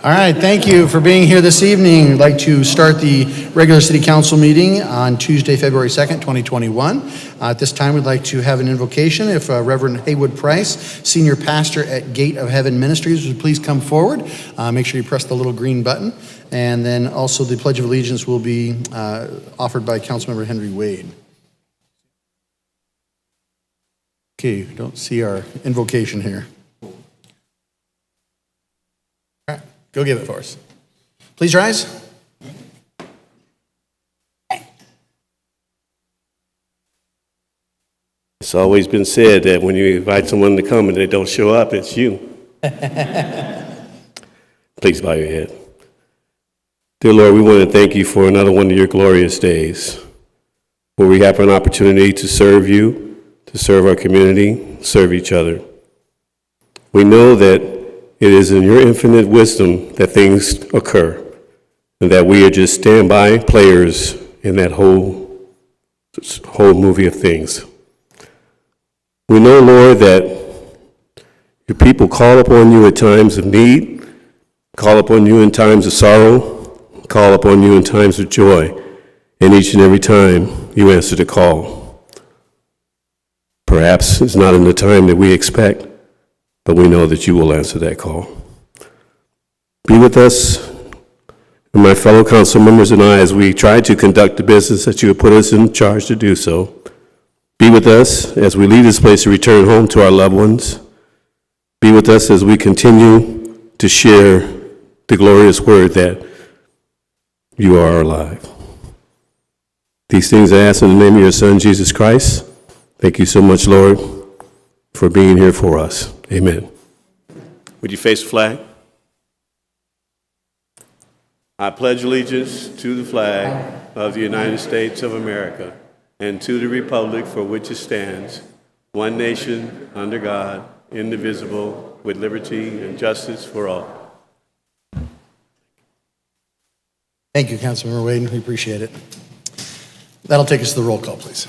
All right, thank you for being here this evening. We'd like to start the regular City Council meeting on Tuesday, February 2nd, 2021. At this time, we'd like to have an invocation. If Reverend Haywood Price, Senior Pastor at Gate of Heaven Ministries, would please come forward. Make sure you press the little green button. And then also the Pledge of Allegiance will be offered by Councilmember Henry Wade. Okay, don't see our invocation here. All right, go give it for us. Please rise. It's always been said that when you invite someone to come and they don't show up, it's you. Please bow your head. Dear Lord, we want to thank you for another one of your glorious days where we have an opportunity to serve you, to serve our community, serve each other. We know that it is in your infinite wisdom that things occur and that we are just standby players in that whole movie of things. We know, Lord, that your people call upon you at times of need, call upon you in times of sorrow, call upon you in times of joy, and each and every time you answer the call. Perhaps it's not in the time that we expect, but we know that you will answer that call. Be with us, and my fellow council members and I, as we try to conduct the business that you have put us in charge to do so. Be with us as we leave this place to return home to our loved ones. Be with us as we continue to share the glorious word that you are alive. These things I ask in the name of your Son, Jesus Christ. Thank you so much, Lord, for being here for us. Amen. Would you face the flag? I pledge allegiance to the flag of the United States of America and to the republic for which it stands, one nation, under God, indivisible, with liberty and justice for all. Thank you, Councilmember Wade. We appreciate it. That'll take us to the roll call, please.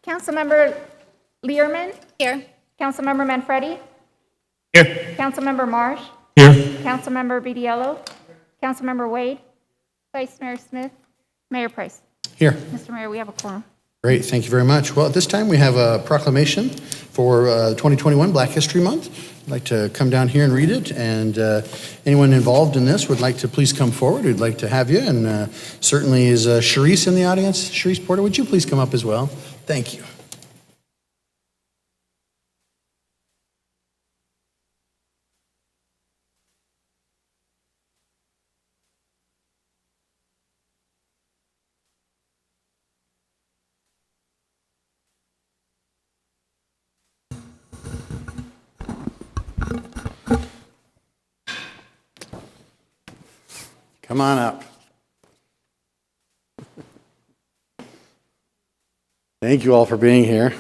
Councilmember Learman? Here. Councilmember Manfredi? Here. Councilmember Marsh? Here. Councilmember Vitiello? Councilmember Wade? Vice Mayor Smith? Mayor Price? Here. Mr. Mayor, we have a quorum. Great, thank you very much. Well, at this time, we have a proclamation for 2021 Black History Month. I'd like to come down here and read it, and anyone involved in this would like to please come forward. We'd like to have you, and certainly is Sharice in the audience. Sharice Porter, would you please come up as well? Thank you. Come on up. Thank you all for being here.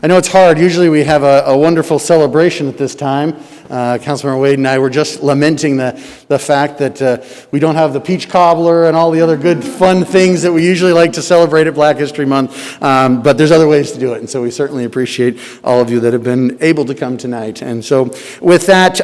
I know it's hard. Usually we have a wonderful celebration at this time. Councilmember Wade and I were just lamenting the fact that we don't have the peach cobbler and all the other good fun things that we usually like to celebrate at Black History Month. But there's other ways to do it. And so we certainly appreciate all of you that have been able to come tonight. And so with that,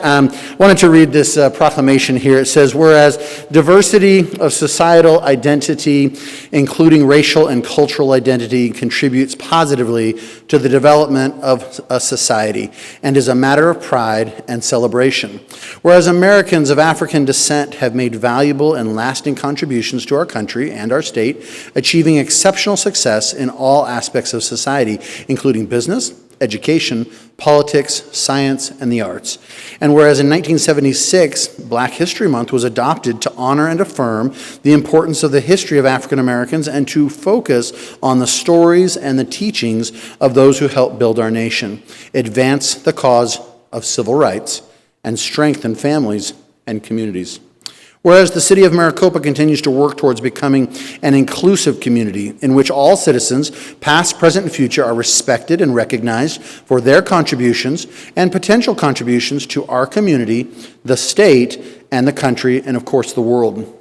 wanted to read this proclamation here. It says, whereas diversity of societal identity, including racial and cultural identity, contributes positively to the development of a society and is a matter of pride and celebration. Whereas Americans of African descent have made valuable and lasting contributions to our country and our state, achieving exceptional success in all aspects of society, including business, education, politics, science, and the arts. And whereas in 1976, Black History Month was adopted to honor and affirm the importance of the history of African Americans and to focus on the stories and the teachings of those who helped build our nation, advance the cause of civil rights, and strengthen families and communities. Whereas the city of Maricopa continues to work towards becoming an inclusive community in which all citizens, past, present, and future, are respected and recognized for their contributions and potential contributions to our community, the state, and the country, and of course the world.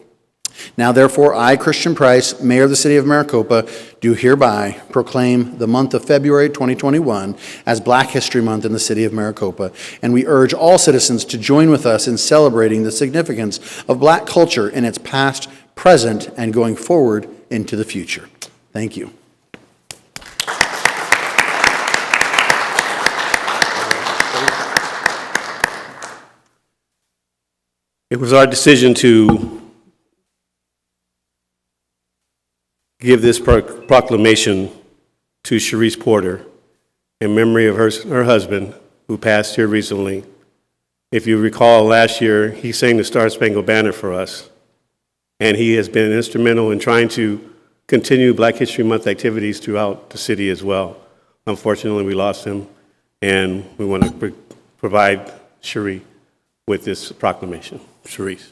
Now therefore, I, Christian Price, Mayor of the City of Maricopa, do hereby proclaim the month of February 2021 as Black History Month in the City of Maricopa, and we urge all citizens to join with us in celebrating the significance of Black culture in its past, present, and going forward into the future. Thank you. It was our decision to give this proclamation to Sharice Porter in memory of her husband, who passed here recently. If you recall, last year, he sang the Star Spangled Banner for us, and he has been instrumental in trying to continue Black History Month activities throughout the city as well. Unfortunately, we lost him, and we want to provide Sharice with this proclamation. Sharice.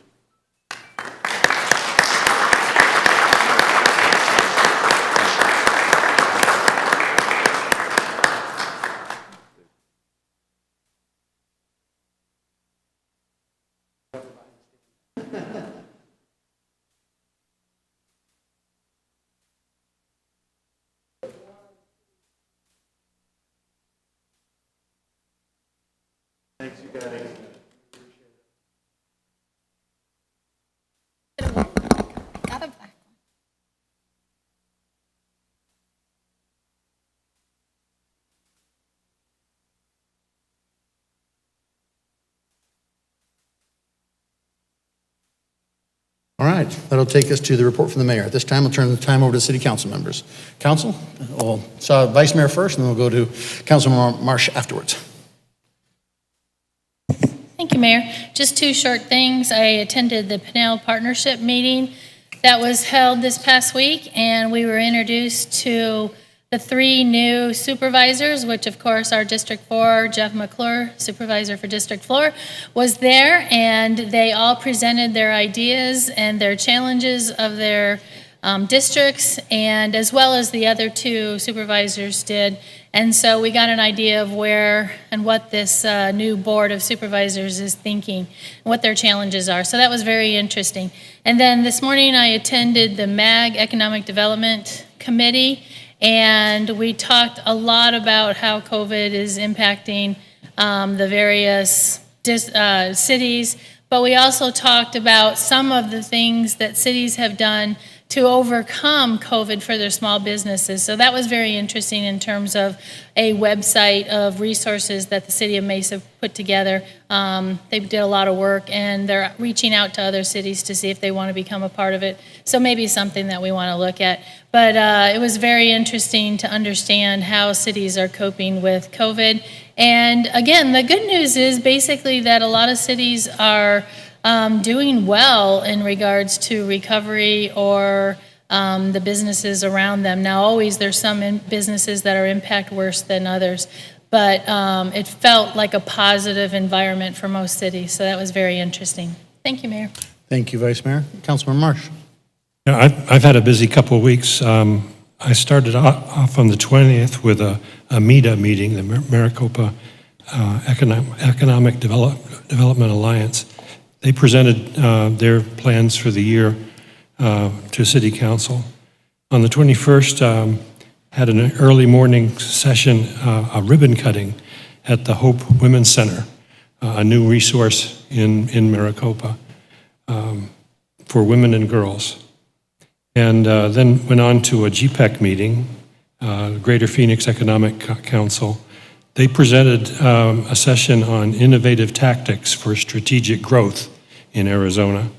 Thanks, you guys. Got a black one. All right, that'll take us to the report from the mayor. At this time, I'll turn the time over to city council members. Council, we'll Vice Mayor first, and then we'll go to Councilman Marsh afterwards. Thank you, Mayor. Just two short things. I attended the Pinell Partnership meeting that was held this past week, and we were introduced to the three new supervisors, which of course our District 4, Jeff McClure, Supervisor for District 4, was there, and they all presented their ideas and their challenges of their districts, and as well as the other two supervisors did. And so we got an idea of where and what this new board of supervisors is thinking, and what their challenges are. So that was very interesting. And then this morning I attended the MAG Economic Development Committee, and we talked a lot about how COVID is impacting the various cities, but we also talked about some of the things that cities have done to overcome COVID for their small businesses. So that was very interesting in terms of a website of resources that the city of Mesa put together. They did a lot of work, and they're reaching out to other cities to see if they want to become a part of it. So maybe something that we want to look at. But it was very interesting to understand how cities are coping with COVID. And again, the good news is basically that a lot of cities are doing well in regards to recovery or the businesses around them. Now, always there's some businesses that are impacted worse than others, but it felt like a positive environment for most cities, so that was very interesting. Thank you, Mayor. Thank you, Vice Mayor. Councilman Marsh. Yeah, I've had a busy couple of weeks. I started off on the 20th with a MEDA meeting, the Maricopa Economic Development Alliance. They presented their plans for the year to City Council. On the 21st, had an early morning session, a ribbon cutting at the Hope Women's Center, a new resource in Maricopa for women and girls. And then went on to a GPEC meeting, Greater Phoenix Economic Council. They presented a session on innovative tactics for strategic growth in Arizona.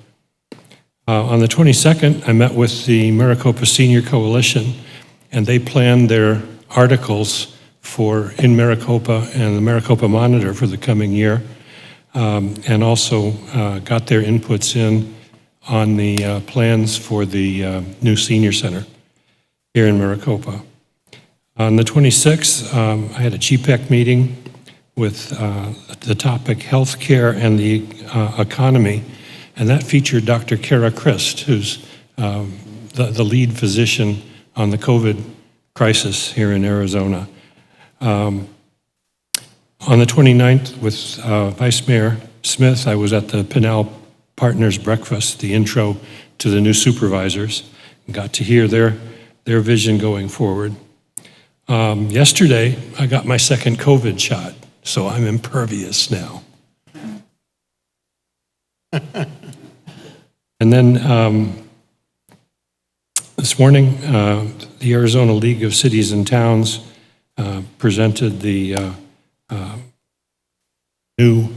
On the 22nd, I met with the Maricopa Senior Coalition, and they planned their articles in Maricopa and the Maricopa Monitor for the coming year, and also got their inputs in on the plans for the new senior center here in Maricopa. On the 26th, I had a GPEC meeting with the topic healthcare and the economy, and that featured Dr. Kara Christ, who's the lead physician on the COVID crisis here in Arizona. On the 29th, with Vice Mayor Smith, I was at the Pinell Partners Breakfast, the intro to the new supervisors and got to hear their vision going forward. Yesterday, I got my second COVID shot, so I'm impervious now. And then this morning, the Arizona League of Cities and Towns presented the new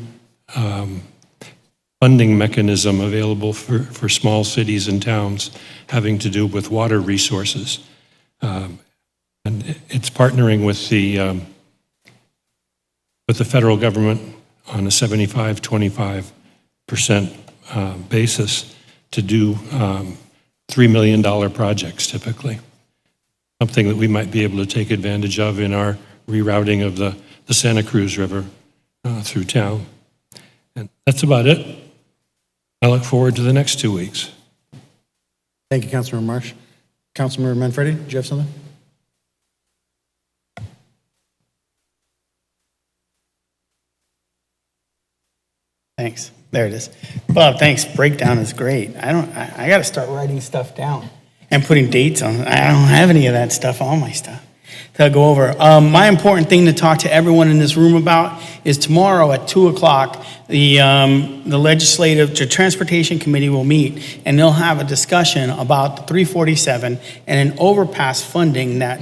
funding mechanism available for small cities and towns having to do with water resources. And it's partnering with the federal government on a 75-25% basis to do $3 million projects typically. Something that we might be able to take advantage of in our rerouting of the Santa Cruz River through town. And that's about it. I look forward to the next 2 weeks. Thank you, Councilmember Marsh. Councilmember Manfredi, did you have something? Thanks. There it is. Bob, thanks. Breakdown is great. I got to start writing stuff down and putting dates on. I don't have any of that stuff on my stuff to go over. My important thing to talk to everyone in this room about is tomorrow at 2:00, the Transportation Committee will meet, and they'll have a discussion about the 347 and an overpass funding that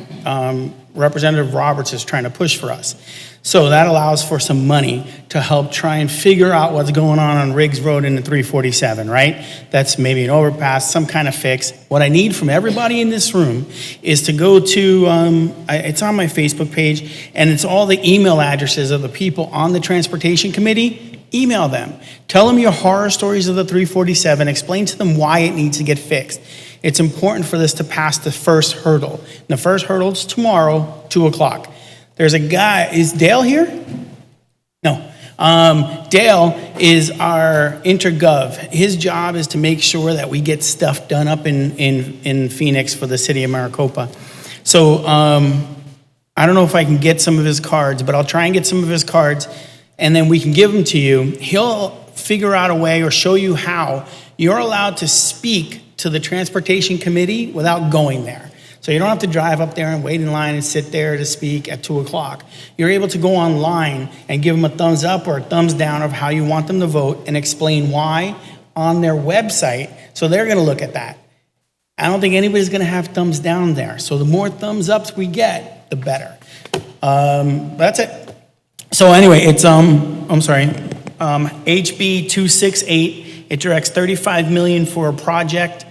Representative Roberts is trying to push for us. So that allows for some money to help try and figure out what's going on Riggs Road in the 347, right? That's maybe an overpass, some kind of fix. What I need from everybody in this room is to go to, it's on my Facebook page, and it's all the email addresses of the people on the Transportation Committee. Email them. Tell them your horror stories of the 347. Explain to them why it needs to get fixed. It's important for this to pass the first hurdle. And the first hurdle is tomorrow, 2:00. There's a guy, is Dale here? No. Dale is our intergov. His job is to make sure that we get stuff done up in Phoenix for the city of Maricopa. So I don't know if I can get some of his cards, but I'll try and get some of his cards, and then we can give them to you. He'll figure out a way or show you how you're allowed to speak to the Transportation Committee without going there. So you don't have to drive up there and wait in line and sit there to speak at 2:00. You're able to go online and give them a thumbs up or a thumbs down of how you want them to vote and explain why on their website. So they're going to look at that. I don't think anybody's going to have thumbs down there. So the more thumbs ups we get, the better. That's it. So anyway, it's HB 268. It directs $35 million for a project.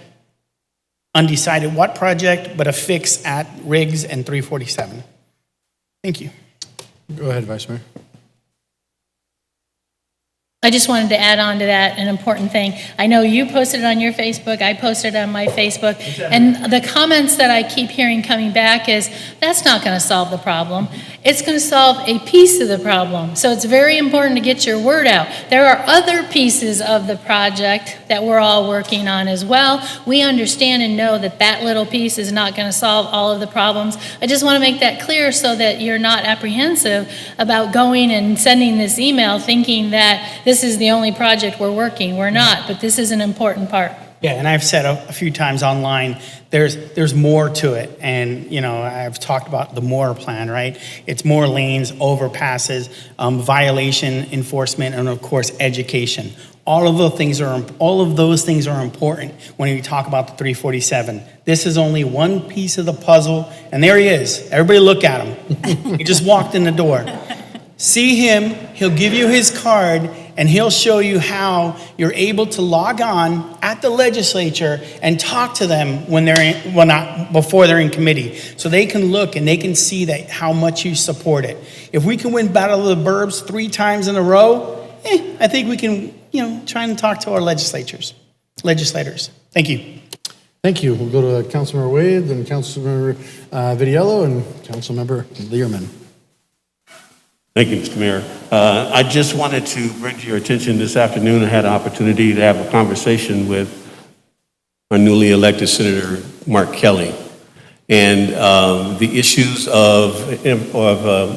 Undecided what project, but a fix at Riggs and 347. Thank you. Go ahead, Vice Mayor. I just wanted to add on to that an important thing. I know you posted it on your Facebook, I posted it on my Facebook, and the comments that I keep hearing coming back is, that's not going to solve the problem. It's going to solve a piece of the problem. So it's very important to get your word out. There are other pieces of the project that we're all working on as well. We understand and know that that little piece is not going to solve all of the problems. I just want to make that clear so that you're not apprehensive about going and sending this email thinking that this is the only project we're working. We're not, but this is an important part. Yeah, and I've said a few times online, there's more to it. And, I've talked about the MORE plan, right? It's more lanes, overpasses, violation enforcement, and of course, education. All of those things are important when you talk about the 347. This is only one piece of the puzzle, and there he is. Everybody look at him. He just walked in the door. See him, he'll give you his card, and he'll show you how you're able to log on at the legislature and talk to them when before they're in committee. So they can look and they can see that how much you support it. If we can win Battle of the Burbs 3 times in a row, I think we can, try and talk to our legislators. Thank you. Thank you. We'll go to Councilmember Wade, then Councilmember Vitiello, and Councilmember Learman. Thank you, Mr. Mayor. I just wanted to bring to your attention this afternoon, I had an opportunity to have a conversation with our newly elected Senator Mark Kelly. And the issues of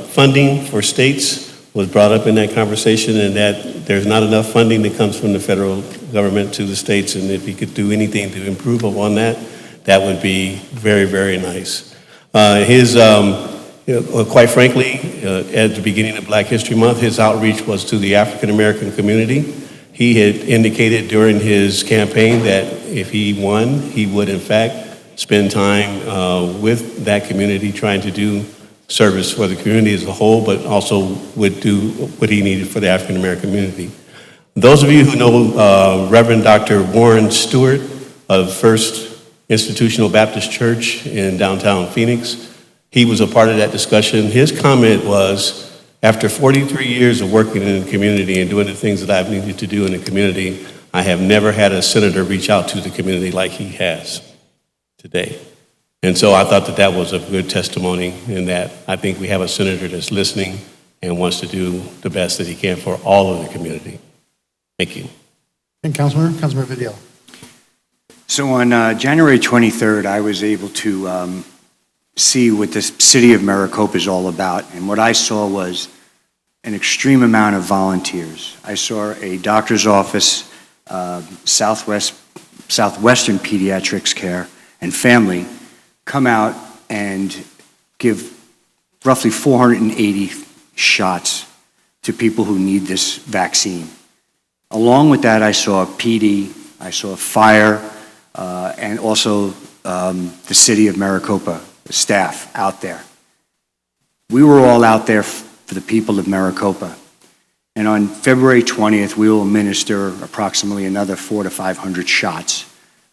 funding for states was brought up in that conversation, and that there's not enough funding that comes from the federal government to the states, and if he could do anything to improve upon that, that would be very, very nice. Quite frankly, at the beginning of Black History Month, his outreach was to the African American community. He had indicated during his campaign that if he won, he would in fact spend time with that community trying to do service for the community as a whole, but also would do what he needed for the African American community. Those of you who know Reverend Dr. Warren Stewart of First Institutional Baptist Church in downtown Phoenix, he was a part of that discussion. His comment was, after 43 years of working in the community and doing the things that I've needed to do in the community, I have never had a senator reach out to the community like he has today. And so I thought that that was a good testimony, in that I think we have a senator that's listening and wants to do the best that he can for all of the community. Thank you. And Councilmember Vidiello. So on January 23rd, I was able to see what the city of Maricopa is all about. And what I saw was an extreme amount of volunteers. I saw a doctor's office, Southwestern Pediatrics Care and Family, come out and give roughly 480 shots to people who need this vaccine. Along with that, I saw PD, I saw fire, and also the city of Maricopa staff out there. We were all out there for the people of Maricopa. And on February 20th, we will administer approximately another 400 to 500 shots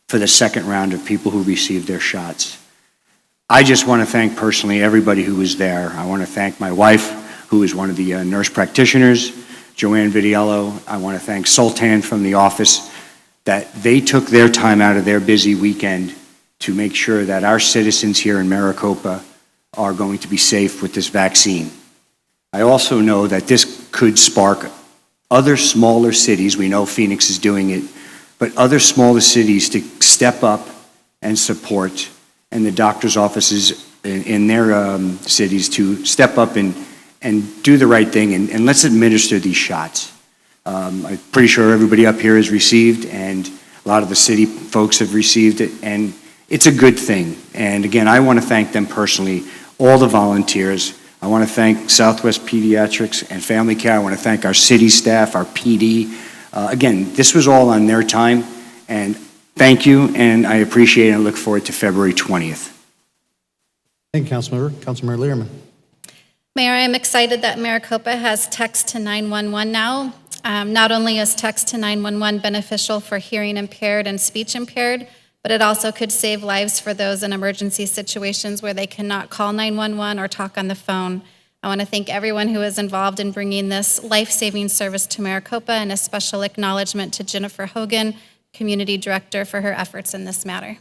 for the second round of people who received their shots. I just want to thank personally everybody who was there. I want to thank my wife, who is one of the nurse practitioners, Joanne Vidiello. I want to thank Sultan from the office, that they took their time out of their busy weekend to make sure that our citizens here in Maricopa are going to be safe with this vaccine. I also know that this could spark other smaller cities, we know Phoenix is doing it, but other smaller cities to step up and support, and the doctor's offices in their cities to step up and do the right thing, and let's administer these shots. I'm pretty sure everybody up here has received, and a lot of the city folks have received it, and it's a good thing. And again, I want to thank them personally, all the volunteers. I want to thank Southwest Pediatrics and Family Care. I want to thank our city staff, our PD. Again, this was all on their time, and thank you, and I appreciate it and look forward to February 20th. Thank you, Councilmember. Councilmember Learman. Mayor, I am excited that Maricopa has text to 911 now. Not only is text to 911 beneficial for hearing impaired and speech impaired, but it also could save lives for those in emergency situations where they cannot call 911 or talk on the phone. I want to thank everyone who is involved in bringing this life-saving service to Maricopa, and a special acknowledgement to Jennifer Hogan, Community Director, for her efforts in this matter.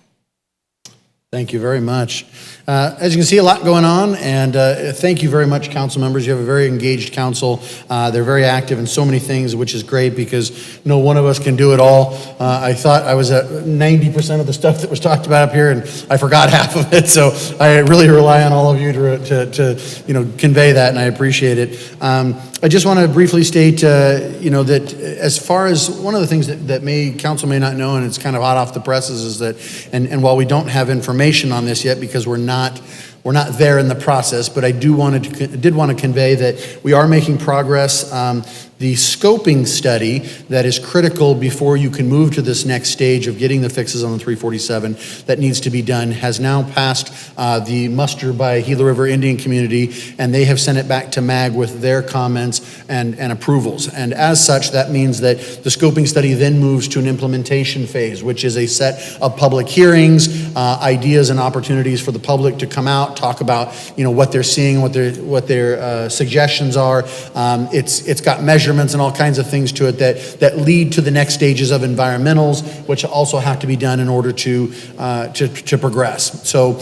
Thank you very much. As you can see, a lot going on, and thank you very much, council members. You have a very engaged council. They're very active in so many things, which is great because no one of us can do it all. I thought I was at 90% of the stuff that was talked about up here, and I forgot half of it. So I really rely on all of you to convey that, and I appreciate it. I just want to briefly state, that as far as one of the things that council may not know, and it's kind of hot off the presses, is that, and while we don't have information on this yet because we're not there in the process, but I did want to convey that we are making progress. The scoping study that is critical before you can move to this next stage of getting the fixes on the 347 that needs to be done has now passed the muster by Gila River Indian Community, and they have sent it back to MAG with their comments and approvals. And as such, that means that the scoping study then moves to an implementation phase, which is a set of public hearings, ideas and opportunities for the public to come out, talk about what they're seeing, what their suggestions are. It's got measurements and all kinds of things to it that lead to the next stages of environmentals, which also have to be done in order to progress. So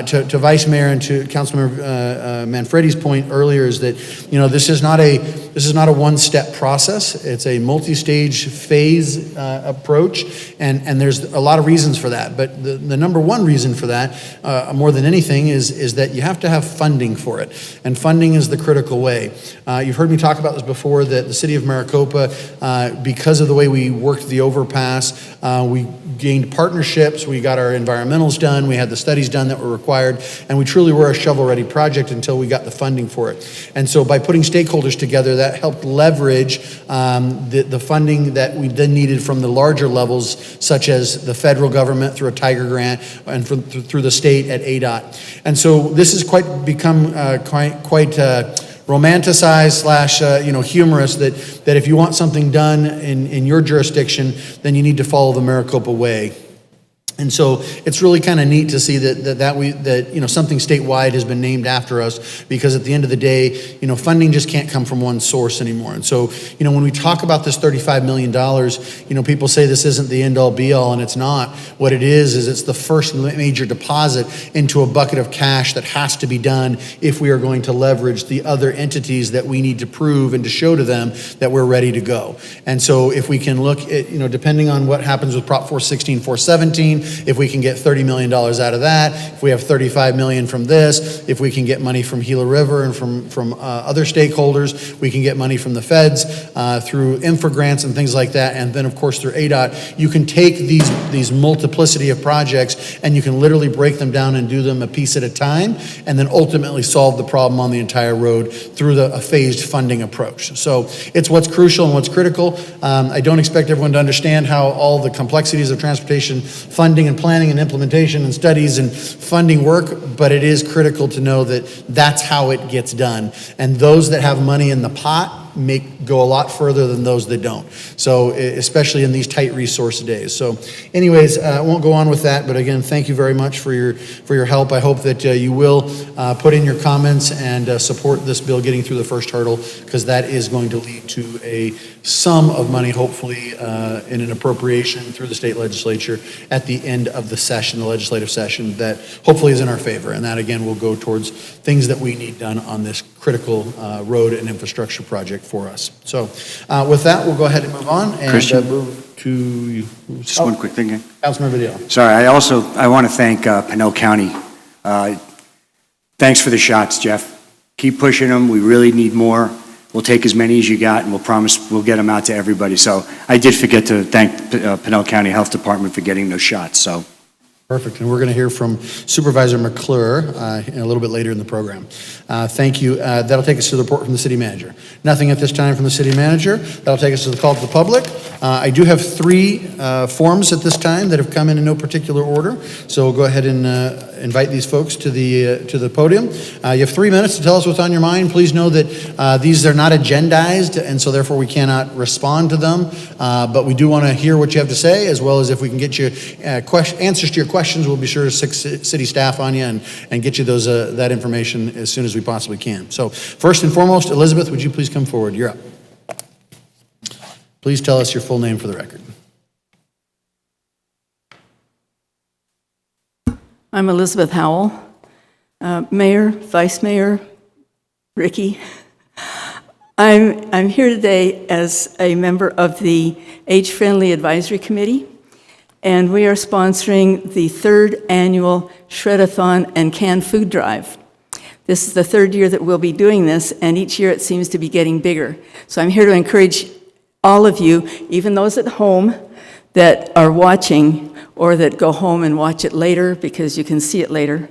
to Vice Mayor and to Councilmember Manfredi's point earlier is that this is not a one-step process. It's a multi-stage phase approach, and there's a lot of reasons for that. But the number one reason for that, more than anything, is is that you have to have funding for it, and funding is the critical way. You've heard me talk about this before, that the city of Maricopa, because of the way we worked the overpass, we gained partnerships, we got our environmentals done, we had the studies done that were required, and we truly were a shovel-ready project until we got the funding for it. And so by putting stakeholders together, that helped leverage the funding that we then needed from the larger levels, such as the federal government through a Tiger grant and through the state at ADOT. And so this has become quite romanticized / humorous, that if you want something done in your jurisdiction, then you need to follow the Maricopa way. And so it's really kind of neat to see that something statewide has been named after us, because at the end of the day, funding just can't come from one source anymore. And so, when we talk about this $35 million, people say this isn't the end all be all, and it's not. What it is it's the first major deposit into a bucket of cash that has to be done if we are going to leverage the other entities that we need to prove and to show to them that we're ready to go. And so if we can look at, depending on what happens with Prop 416, 417, if we can get $30 million out of that, if we have $35 million from this, if we can get money from Gila River and from other stakeholders, we can get money from the feds through infra grants and things like that, and then of course through ADOT. You can take these multiplicity of projects and you can literally break them down and do them a piece at a time, and then ultimately solve the problem on the entire road through a phased funding approach. So it's what's crucial and what's critical. I don't expect everyone to understand how all the complexities of transportation funding and planning and implementation and studies and funding work, but it is critical to know that that's how it gets done. And those that have money in the pot go a lot further than those that don't. So especially in these tight resource days. So anyways, I won't go on with that, but again, thank you very much for your help. I hope that you will put in your comments and support this bill getting through the first hurdle, because that is going to lead to a sum of money, hopefully in an appropriation through the state legislature at the end of the session, the legislative session, that hopefully is in our favor. And that again will go towards things that we need done on this critical road and infrastructure project for us. So with that, we'll go ahead and move on and move to you. Just one quick thing. Councilmember Vidal. Sorry, I want to thank Pinell County. Thanks for the shots, Jeff. Keep pushing them. We really need more. We'll take as many as you got, and we'll promise we'll get them out to everybody. So I did forget to thank Pinell County Health Department for getting those shots. So. Perfect, and we're going to hear from Supervisor McClure a little bit later in the program. Thank you. That'll take us to the report from the city manager. Nothing at this time from the city manager. That'll take us to the call to the public. I do have 3 forms at this time that have come in no particular order, so we'll go ahead and invite these folks to the podium. You have 3 minutes to tell us what's on your mind. Please know that these are not agendized, and so therefore we cannot respond to them, but we do want to hear what you have to say, as well as if we can get you answers to your questions, we'll be sure to stick city staff on you and get you that information as soon as we possibly can. So first and foremost, Elizabeth, would you please come forward? You're up. Please tell us your full name for the record. I'm Elizabeth Howell, Mayor, Vice Mayor, Ricky. I'm here today as a member of the Age Friendly Advisory Committee, and we are sponsoring the 3rd annual Shred-a-thon and Canned Food Drive. This is the 3rd year that we'll be doing this, and each year it seems to be getting bigger. So I'm here to encourage all of you, even those at home that are watching or that go home and watch it later because you can see it later,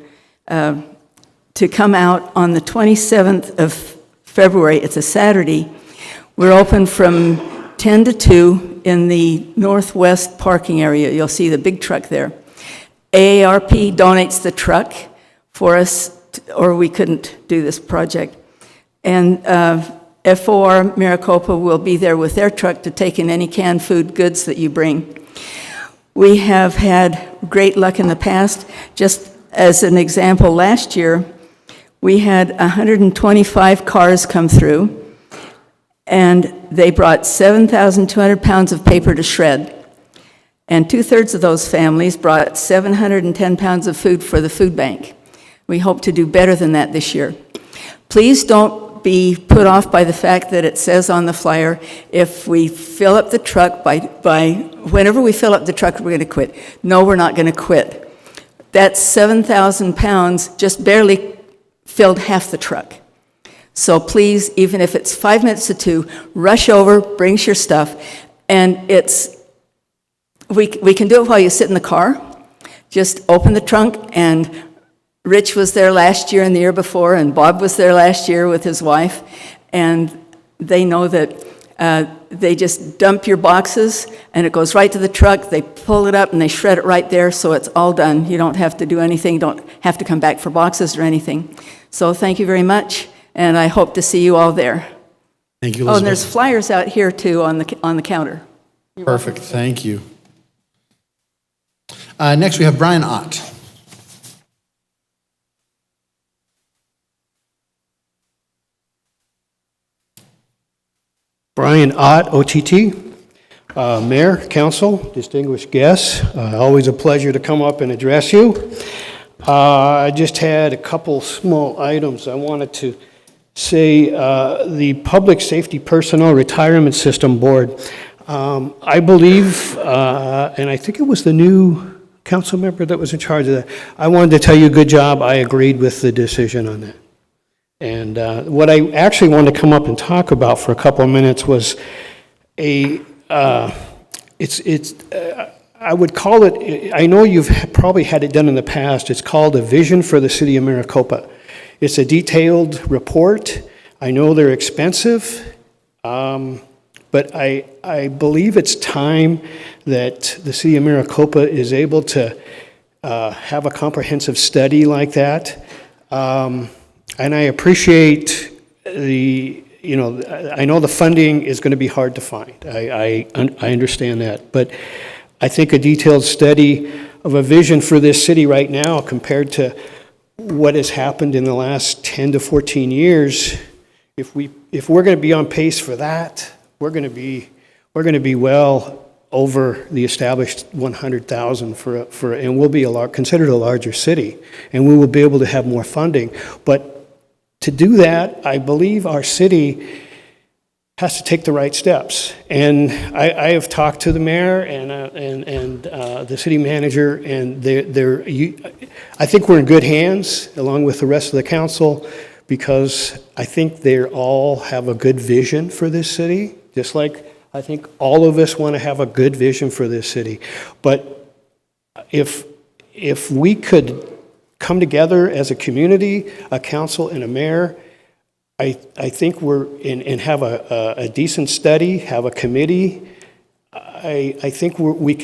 to come out on the 27th of February. It's a Saturday. We're open from 10 to 2 in the northwest parking area. You'll see the big truck there. AARP donates the truck for us, or we couldn't do this project. And FOR Maricopa will be there with their truck to take in any canned food goods that you bring. We have had great luck in the past. Just as an example, last year, we had 125 cars come through, and they brought 7,200 pounds of paper to shred. And 2/3 of those families brought 710 pounds of food for the food bank. We hope to do better than that this year. Please don't be put off by the fact that it says on the flyer, if we fill up the truck whenever we fill up the truck, we're going to quit. No, we're not going to quit. that 7,000 pounds just barely filled half the truck. So please, even if it's 5 minutes to 2, rush over, bring your stuff, and we can do it while you sit in the car. Just open the trunk, and Rich was there last year and the year before, and Bob was there last year with his wife, and they know that they just dump your boxes, and it goes right to the truck. They pull it up, and they shred it right there, so it's all done. You don't have to do anything. You don't have to come back for boxes or anything. So thank you very much, and I hope to see you all there. Thank you, Oh, and there's Elizabeth. flyers out here, too, on the counter. Perfect, thank you. Next, we have Brian Ott. Brian Ott, OTT. Mayor, council, distinguished guests, always a pleasure to come up and address you. I just had a couple small items I wanted to say. The Public Safety Personnel Retirement System Board, I believe, and I think it was the new council member that was in charge of that. I wanted to tell you, good job. I agreed with the decision on that. And what I actually wanted to come up and talk about for a couple of minutes was I would call it, I know you've probably had it done in the past, it's called a vision for the city of Maricopa. It's a detailed report. I know they're expensive, but I believe it's time that the city of Maricopa is able to have a comprehensive study like that. And I appreciate I know the funding is going to be hard to find. I understand that. But I think a detailed study of a vision for this city right now compared to what has happened in the last 10 to 14 years, if we're going to be on pace for that, we're going to be well over the established 100,000 and we'll be considered a larger city, and we will be able to have more funding. But to do that, I believe our city has to take the right steps. And I have talked to the mayor and the city manager, and I think we're in good hands, along with the rest of the council, because I think they all have a good vision for this city, just like I think all of us want to have a good vision for this city. But if we could come together as a community, a council and a mayor, I think and have a decent study, have a committee. I think we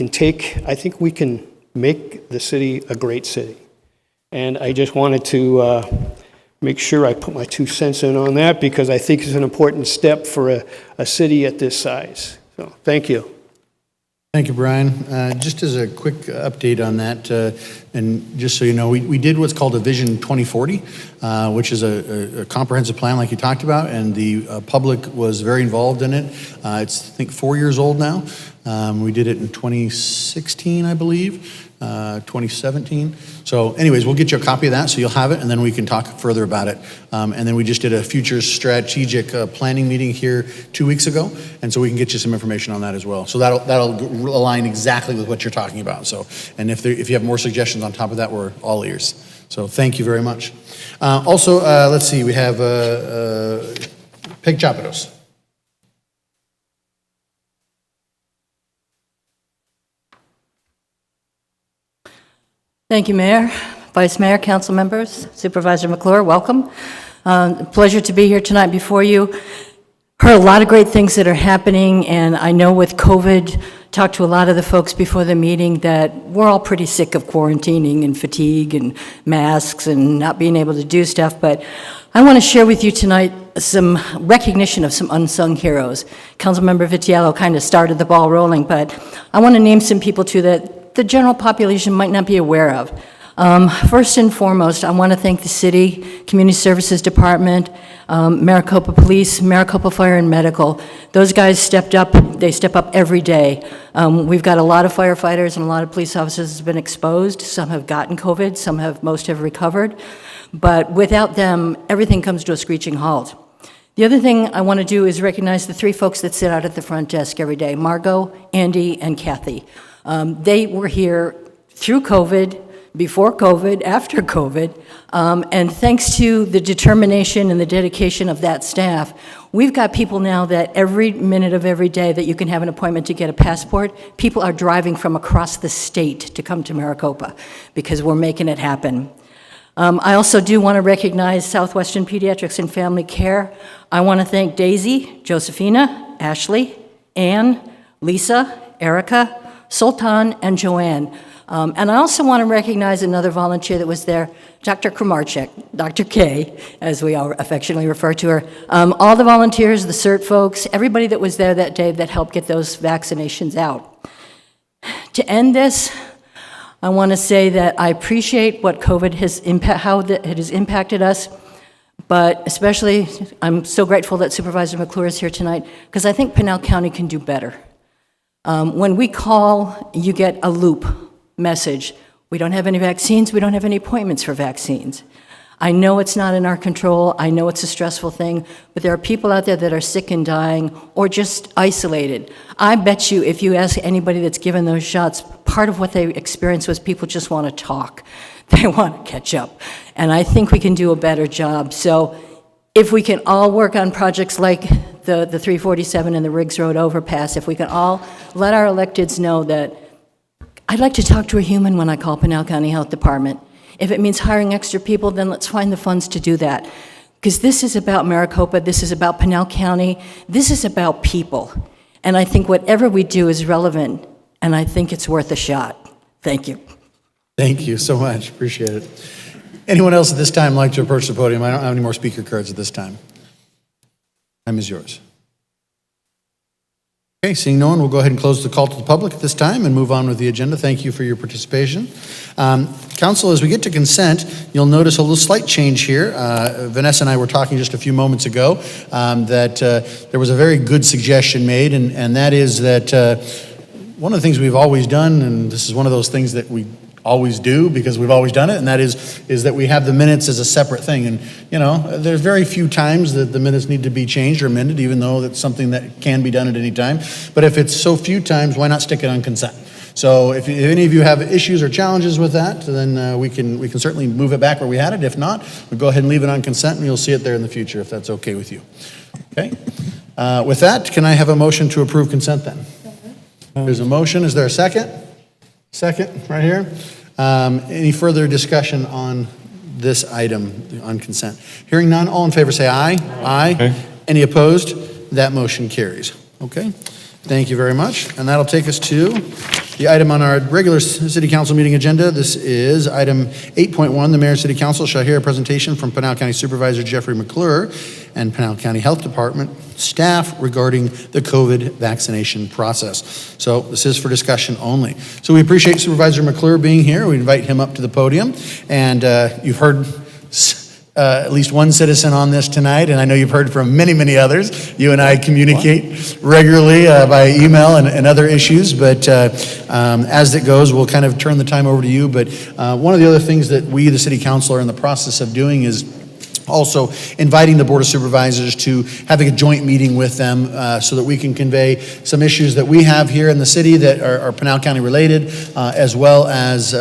can make the city a great city. And I just wanted to make sure I put my 2 cents in on that, because I think it's an important step for a city at this size. So thank you. Thank you, Brian. Just as a quick update on that, and just so you know, we did what's called a Vision 2040, which is a comprehensive plan like you talked about, and the public was very involved in it. It's, I think, 4 years old now. We did it in 2016, I believe, 2017. So anyways, we'll get you a copy of that so you'll have it, and then we can talk further about it. And then we just did a future strategic planning meeting here 2 weeks ago, and so we can get you some information on that as well. So that'll align exactly with what you're talking about. So, and if you have more suggestions on top of that, we're all ears. So thank you very much. Also, let's see, we have Peg Chapados. Thank you, Mayor, Vice Mayor, council members, Supervisor McClure, welcome. Pleasure to be here tonight before you. Heard a lot of great things that are happening, and I know with COVID, talked to a lot of the folks before the meeting that we're all pretty sick of quarantining and fatigue and masks and not being able to do stuff, but I want to share with you tonight some recognition of some unsung heroes. Councilmember Vitiello kind of started the ball rolling, but I want to name some people too that the general population might not be aware of. First and foremost, I want to thank the city, Community Services Department, Maricopa Police, Maricopa Fire and Medical. Those guys stepped up. They step up every day. We've got a lot of firefighters and a lot of police officers have been exposed. Some have gotten COVID, most have recovered. But without them, everything comes to a screeching halt. The other thing I want to do is recognize the 3 folks that sit out at the front desk every day, Margot, Andy, and Kathy. They were here through COVID before COVID, after COVID, and thanks to the determination and the dedication of that staff, we've got people now that every minute of every day that you can have an appointment to get a passport, people are driving from across the state to come to Maricopa because we're making it happen. I also do want to recognize Southwestern Pediatrics and Family Care. I want to thank Daisy, Josephina, Ashley, Ann, Lisa, Erica, Sultan, and Joanne. And I also want to recognize another volunteer that was there, Dr. Kramarchek, Dr. K, as we all affectionately refer to her. All the volunteers, the CERT folks, everybody that was there that day that helped get those vaccinations out. To end this, I want to say that I appreciate what COVID has how it has impacted us, but especially I'm so grateful that Supervisor McClure is here tonight because I think Pinal County can do better. When we call, you get a loop message. We don't have any vaccines, we don't have any appointments for vaccines. I know it's not in our control, I know it's a stressful thing, but there are people out there that are sick and dying or just isolated. I bet you if you ask anybody that's given those shots, part of what they experienced was people just want to talk. They want to catch up. And I think we can do a better job. So if we can all work on projects like the 347 and the Riggs Road overpass, if we can all let our electeds know that I'd like to talk to a human when I call Pinal County Health Department. If it means hiring extra people, then let's find the funds to do that. Because this is about Maricopa, this is about Pinal County, this is about people. And I think whatever we do is relevant, and I think it's worth a shot. Thank you. Thank you so much. Appreciate it. Anyone else at this time like to approach the podium? I don't have any more speaker cards at this time. Time is yours. Okay, seeing no one, we'll go ahead and close the call to the public at this time and move on with the agenda. Thank you for your participation. Council, as we get to consent, you'll notice a little slight change here. Vanessa and I were talking just a few moments ago that there was a very good suggestion made, and that is that one of the things we've always done, and this is one of those things that we always do because we've always done it, and that is that we have the minutes as a separate thing. And, you know, there's very few times that the minutes need to be changed or amended, even though that's something that can be done at any time. But if it's so few times, why not stick it on consent? So if any of you have issues or challenges with that, then we can certainly move it back where we had it. If not, we'll go ahead and leave it on consent, and you'll see it there in the future if that's okay with you. Okay? With that, can I have a motion to approve consent then? There's a motion. Is there a second? Second, right here. Any further discussion on this item on consent? Hearing none, all in favor say aye. Aye. Any opposed? That motion carries. Okay. Thank you very much. And that'll take us to the item on our regular City Council meeting agenda. This is item 8.1. The Mayor and City Council shall hear a presentation from Pinal County Supervisor Jeffrey McClure and Pinal County Health Department staff regarding the COVID vaccination process. So this is for discussion only. So we appreciate Supervisor McClure being here. We invite him up to the podium. And you've heard at least one citizen on this tonight, and I know you've heard from many, many others. You and I communicate regularly by email and other issues, but as it goes, we'll kind of turn the time over to you. But one of the other things that we, the City Council, are in the process of doing is also inviting the Board of Supervisors to having a joint meeting with them so that we can convey some issues that we have here in the city that are Pinal County related, as well as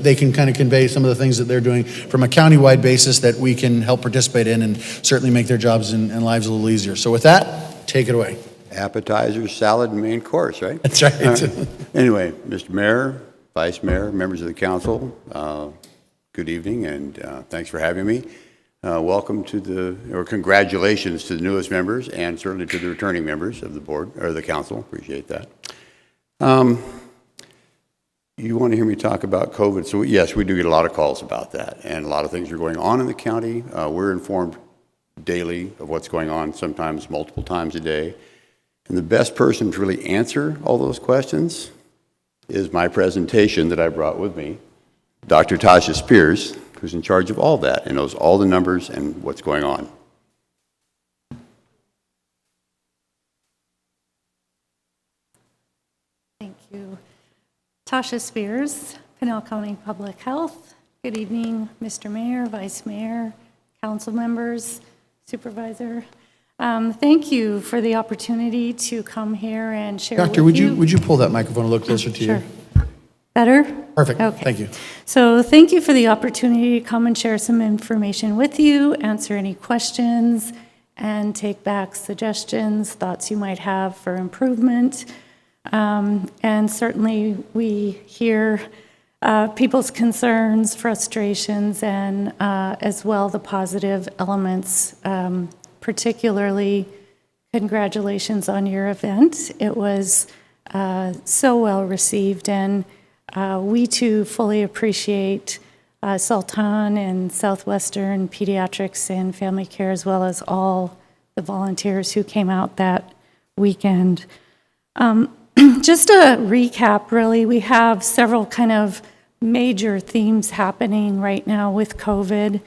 they can kind of convey some of the things that they're doing from a countywide basis that we can help participate in and certainly make their jobs and lives a little easier. So with that, take it away. Appetizer, salad, and main course, right? That's right. Anyway, Mr. Mayor, Vice Mayor, members of the council, good evening, and thanks for having me. Welcome to congratulations to the newest members and certainly to the returning members of the board, or the council. Appreciate that. You want to hear me talk about COVID? So yes, we do get a lot of calls about that, and a lot of things are going on in the county. We're informed daily of what's going on, sometimes multiple times a day. And the best person to really answer all those questions is my presentation that I brought with me, Dr. Tasha Spears, who's in charge of all that and knows all the numbers and what's going on. Thank you. Tasha Spears, Pinal County Public Health. Good evening, Mr. Mayor, Vice Mayor, council members, supervisor. Thank you for the opportunity to come here and share Doctor, with you. would you pull that microphone a little closer to you? Sure. Better? Perfect. Okay. Thank you. So thank you for the opportunity to come and share some information with you, answer any questions, and take back suggestions, thoughts you might have for improvement. And certainly we hear people's concerns, frustrations, and as well the positive elements, particularly congratulations on your event. It was so well received, and we too fully appreciate Sultan and Southwestern Pediatrics and Family Care, as well as all the volunteers who came out that weekend. Just a recap, really, we have several kind of major themes happening right now with COVID.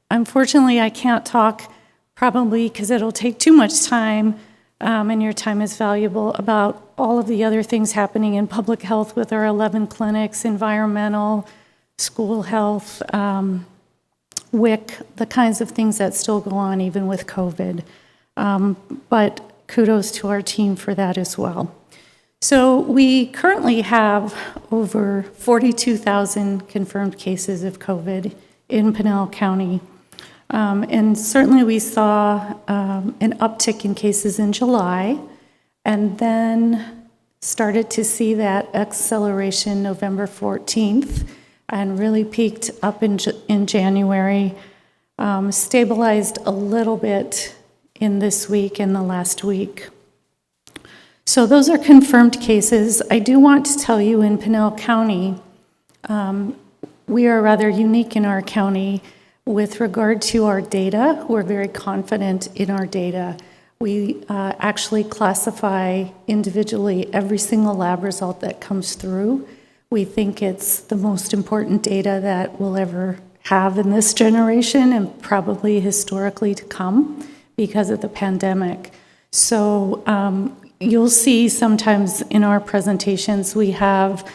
Unfortunately, I can't talk probably because it'll take too much time, and your time is valuable, about all of the other things happening in public health with our 11 clinics, environmental, school health, WIC, the kinds of things that still go on even with COVID. But kudos to our team for that as well. So we currently have over 42,000 confirmed cases of COVID in Pinal County. And certainly we saw an uptick in cases in July, and then started to see that acceleration November 14th, and really peaked up in January, stabilized a little bit in this week and the last week. So those are confirmed cases. I do want to tell you in Pinal County, we are rather unique in our county with regard to our data. We're very confident in our data. We actually classify individually every single lab result that comes through. We think it's the most important data that we'll ever have in this generation and probably historically to come because of the pandemic. So you'll see sometimes in our presentations we have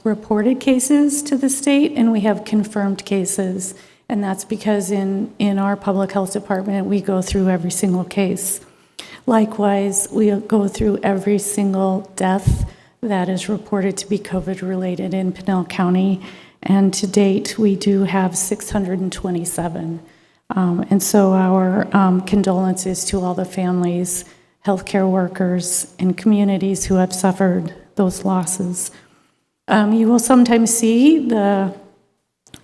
reported cases to the state and we have confirmed cases. And that's because in our public health department, we go through every single case. Likewise, we go through every single death that is reported to be COVID-related in Pinal County. And to date, we do have 627. And so our condolences to all the families, healthcare workers, and communities who have suffered those losses. You will sometimes see the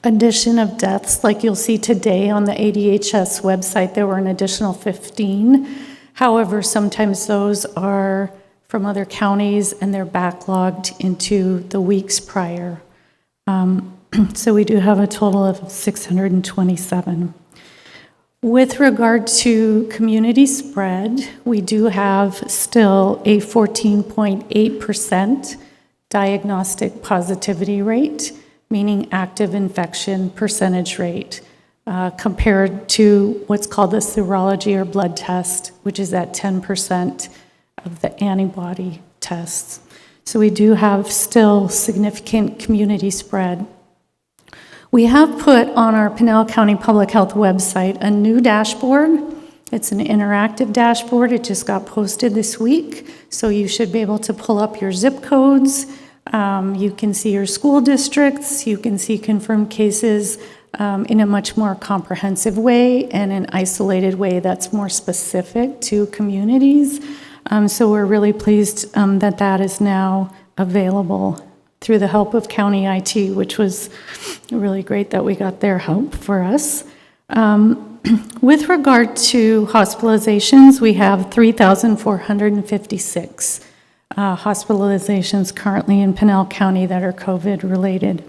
addition of deaths, like you'll see today on the ADHS website, there were an additional 15. However, sometimes those are from other counties and they're backlogged into the weeks prior. So we do have a total of 627. With regard to community spread, we do have still a 14.8% diagnostic positivity rate, meaning active infection percentage rate, compared to what's called the serology or blood test, which is at 10% of the antibody tests. So we do have still significant community spread. We have put on our Pinal County Public Health website a new dashboard. It's an interactive dashboard. It just got posted this week. So you should be able to pull up your zip codes. You can see your school districts. You can see confirmed cases in a much more comprehensive way and an isolated way that's more specific to communities. So we're really pleased that that is now available through the help of County IT, which was really great that we got their help for us. With regard to hospitalizations, we have 3,456 hospitalizations currently in Pinal County that are COVID-related.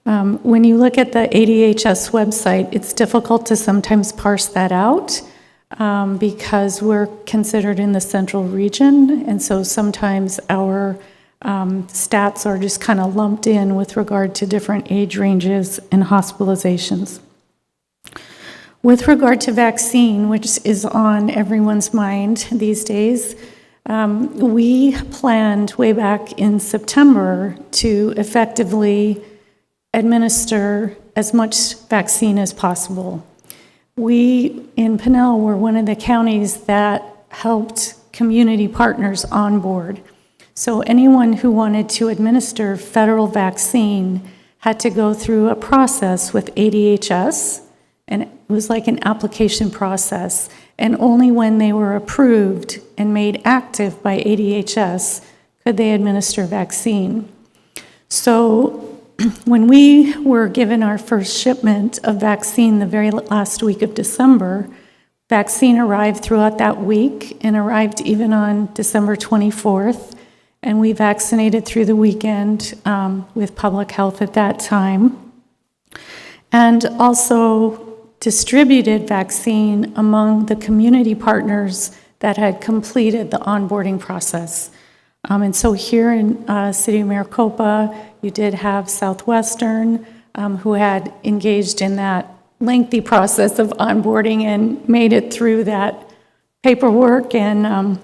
When you look at the ADHS website, it's difficult to sometimes parse that out because we're considered in the central region, and so sometimes our stats are just kind of lumped in with regard to different age ranges and hospitalizations. With regard to vaccine, which is on everyone's mind these days, we planned way back in September to effectively administer as much vaccine as possible. We, in Pinal, were one of the counties that helped community partners on board. So anyone who wanted to administer federal vaccine had to go through a process with ADHS, and it was like an application process. And only when they were approved and made active by ADHS could they administer vaccine. So when we were given our first shipment of vaccine the very last week of December, vaccine arrived throughout that week and arrived even on December 24th. And we vaccinated through the weekend with public health at that time. And also distributed vaccine among the community partners that had completed the onboarding process. And so here in City of Maricopa, you did have Southwestern who had engaged in that lengthy process of onboarding and made it through that paperwork and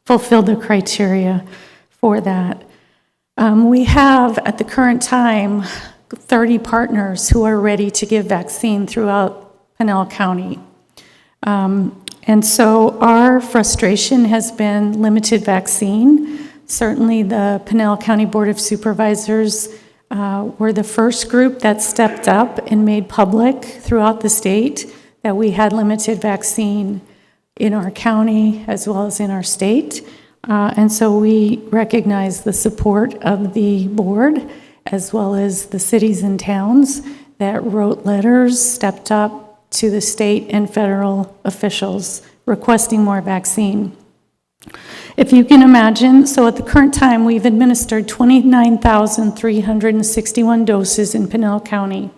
fulfilled the criteria for that. We have, at the current time, 30 partners who are ready to give vaccine throughout Pinal County. And so our frustration has been limited vaccine. Certainly the Pinal County Board of Supervisors were the first group that stepped up and made public throughout the state that we had limited vaccine in our county as well as in our state. And so we recognize the support of the board as well as the cities and towns that wrote letters, stepped up to the state and federal officials requesting more vaccine. If you can imagine, so at the current time, we've administered 29,361 doses in Pinal County.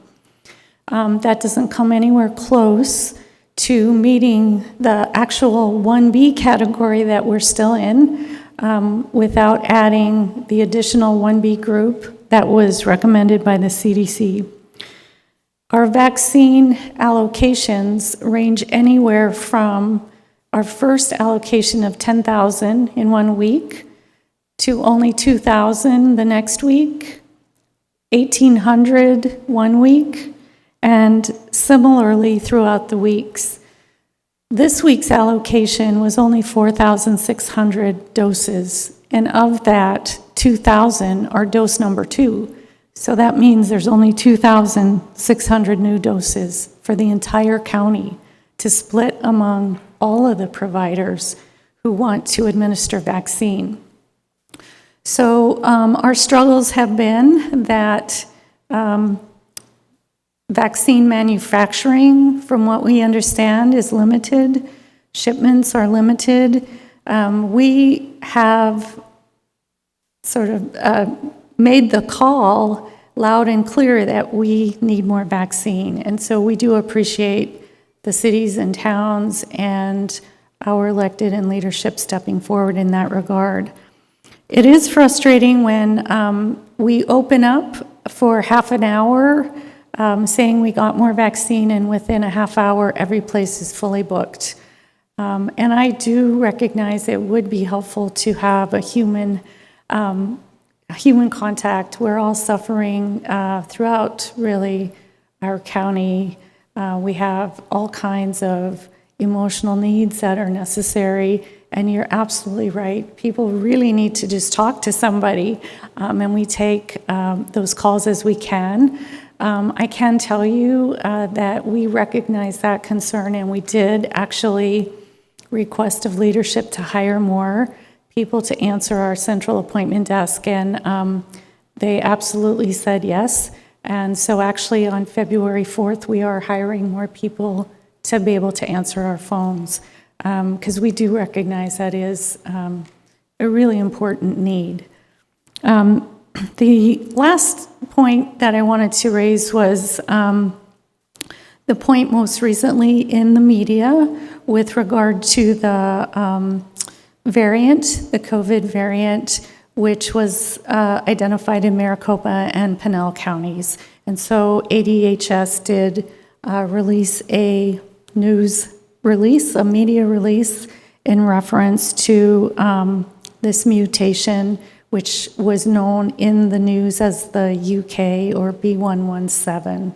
That doesn't come anywhere close to meeting the actual 1B category that we're still in without adding the additional 1B group that was recommended by the CDC. Our vaccine allocations range anywhere from our first allocation of 10,000 in 1 week to only 2,000 the next week, 1,800 1 week, and similarly throughout the weeks. This week's allocation was only 4,600 doses, and of that, 2,000 are dose number 2. So that means there's only 2,600 new doses for the entire county to split among all of the providers who want to administer vaccine. So our struggles have been that vaccine manufacturing, from what we understand, is limited. Shipments are limited. We have sort of made the call loud and clear that we need more vaccine. And so we do appreciate the cities and towns and our elected and leadership stepping forward in that regard. It is frustrating when we open up for half an hour saying we got more vaccine, and within a half hour, every place is fully booked. And I do recognize it would be helpful to have a human contact. We're all suffering throughout, really, our county. We have all kinds of emotional needs that are necessary, and you're absolutely right. People really need to just talk to somebody, and we take those calls as we can. I can tell you that we recognize that concern, and we did actually request of leadership to hire more people to answer our central appointment desk, and they absolutely said yes. And so actually on February 4th, we are hiring more people to be able to answer our phones, because we do recognize that is a really important need. The last point that I wanted to raise was the point most recently in the media with regard to the variant, the COVID variant, which was identified in Maricopa and Pinal counties. And so ADHS did release a news release, a media release, in reference to this mutation, which was known in the news as the UK or B117.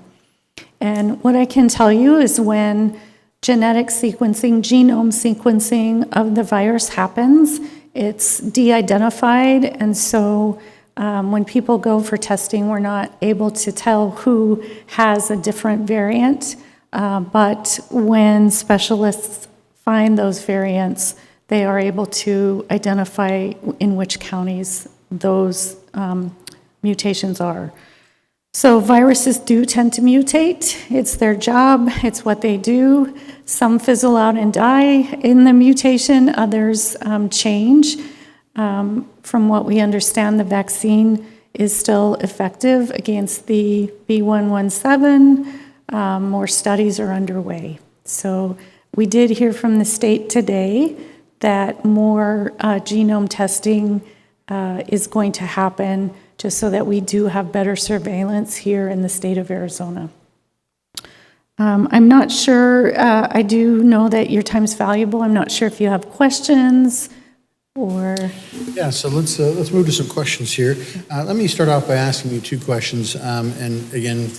And what I can tell you is when genetic sequencing, genome sequencing of the virus happens, it's de-identified, and so when people go for testing, we're not able to tell who has a different variant, but when specialists find those variants, they are able to identify in which counties those mutations are. So viruses do tend to mutate. It's their job. It's what they do. Some fizzle out and die in the mutation. Others change. From what we understand, the vaccine is still effective against the B117. More studies are underway. So we did hear from the state today that more genome testing is going to happen, just so that we do have better surveillance here in the state of Arizona. I'm not sure, I do know that your time's valuable. I'm not sure if you have questions or... Yeah, so let's move to some questions here. Let me start off by asking you two questions. And again,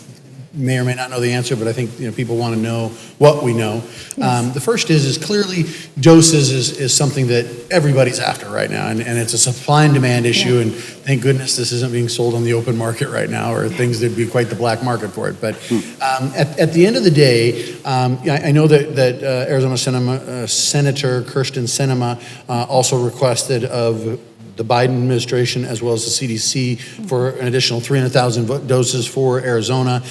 may or may not know the answer, but I think people want to know what we know. Yes. The first is clearly doses is something that everybody's after right now, and it's a supply and demand issue, and thank goodness this isn't being sold on the open market right now, or things that'd be quite the black market for it. But at the end of the day, I know that Arizona Senator Kirsten Sinema also requested of the Biden administration as well as the CDC for an additional 300,000 doses for Arizona.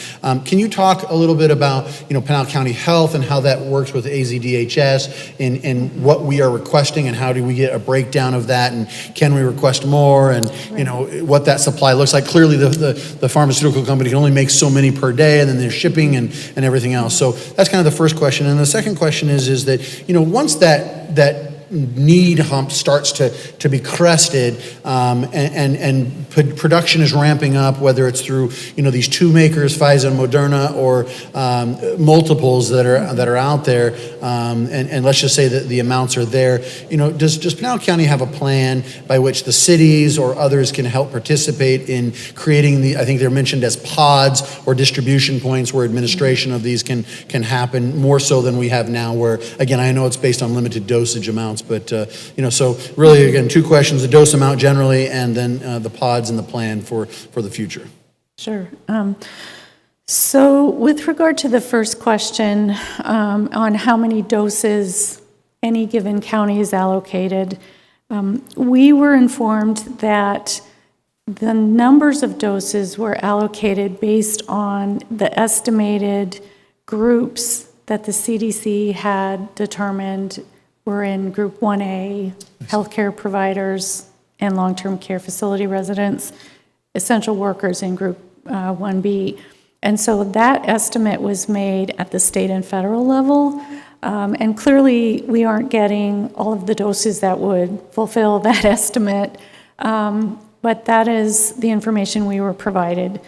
Can you talk a little bit about Pinal County Health and how that works with AZDHS and what we are requesting, and how do we get a breakdown of that, and can we request more, and what that supply looks like? Clearly the pharmaceutical company can only make so many per day, and then there's shipping and everything else. So that's kind of the first question. And the second question is that once that need hump starts to be crested, and production is ramping up, whether it's through these two makers, Pfizer and Moderna, or multiples that are out there, and let's just say that the amounts are there. Does Pinal County have a plan by which the cities or others can help participate in creating I think they're mentioned as pods or distribution points where administration of these can happen more so than we have now, where again I know it's based on limited dosage amounts, but so really again two questions: the dose amount generally, and then the pods and the plan for the future. Sure. So with regard to the first question on how many doses any given county is allocated, we were informed that the numbers of doses were allocated based on the estimated groups that the CDC had determined were in Group 1A, healthcare providers and long-term care facility residents, essential workers in Group 1B. And so that estimate was made at the state and federal level. And clearly, we aren't getting all of the doses that would fulfill that estimate. But that is the information we were provided.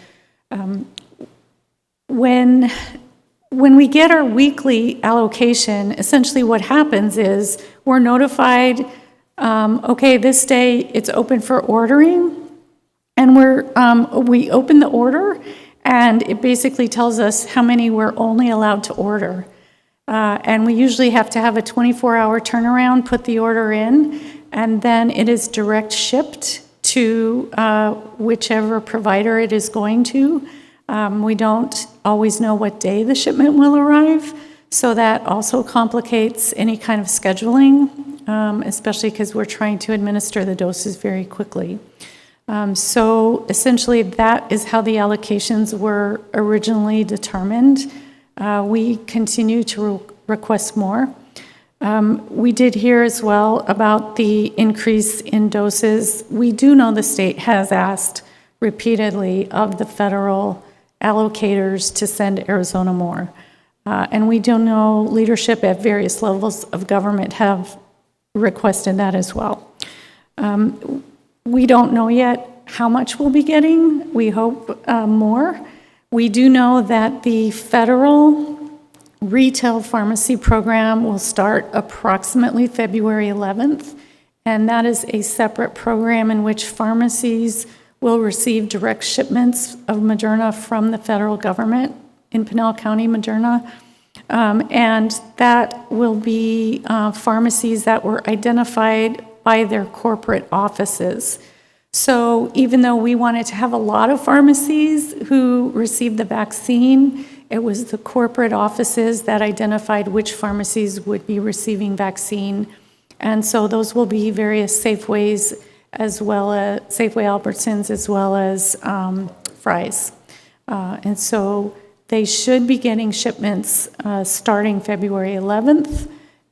When we get our weekly allocation, essentially what happens is we're notified, okay, this day it's open for ordering, and we open the order, and it basically tells us how many we're only allowed to order. And we usually have to have a 24-hour turnaround, put the order in, and then it is direct shipped to whichever provider it is going to. We don't always know what day the shipment will arrive, so that also complicates any kind of scheduling, especially because we're trying to administer the doses very quickly. So essentially, that is how the allocations were originally determined. We continue to request more. We did hear as well about the increase in doses. We do know the state has asked repeatedly of the federal allocators to send Arizona more. And we do know leadership at various levels of government have requested that as well. We don't know yet how much we'll be getting. We hope more. We do know that the federal retail pharmacy program will start approximately February 11th, and that is a separate program in which pharmacies will receive direct shipments of Moderna from the federal government in Pinal County, Moderna. And that will be pharmacies that were identified by their corporate offices. So even though we wanted to have a lot of pharmacies who received the vaccine, it was the corporate offices that identified which pharmacies would be receiving vaccine. And so those will be various Safeways, as well as Safeway Albertsons, as well as Fry's. And so they should be getting shipments starting February 11th,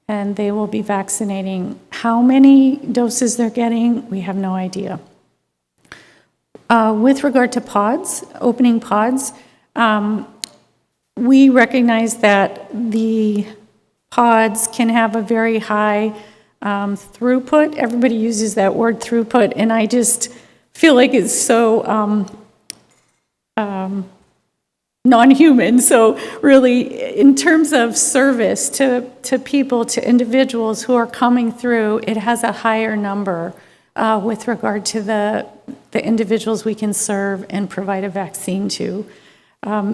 and they will be vaccinating. How many doses they're getting, we have no idea. With regard to pods, opening pods, we recognize that the pods can have a very high throughput. Everybody uses that word throughput, and I just feel like it's so non-human. So really, in terms of service to people, to individuals who are coming through, it has a higher number with regard to the individuals we can serve and provide a vaccine to.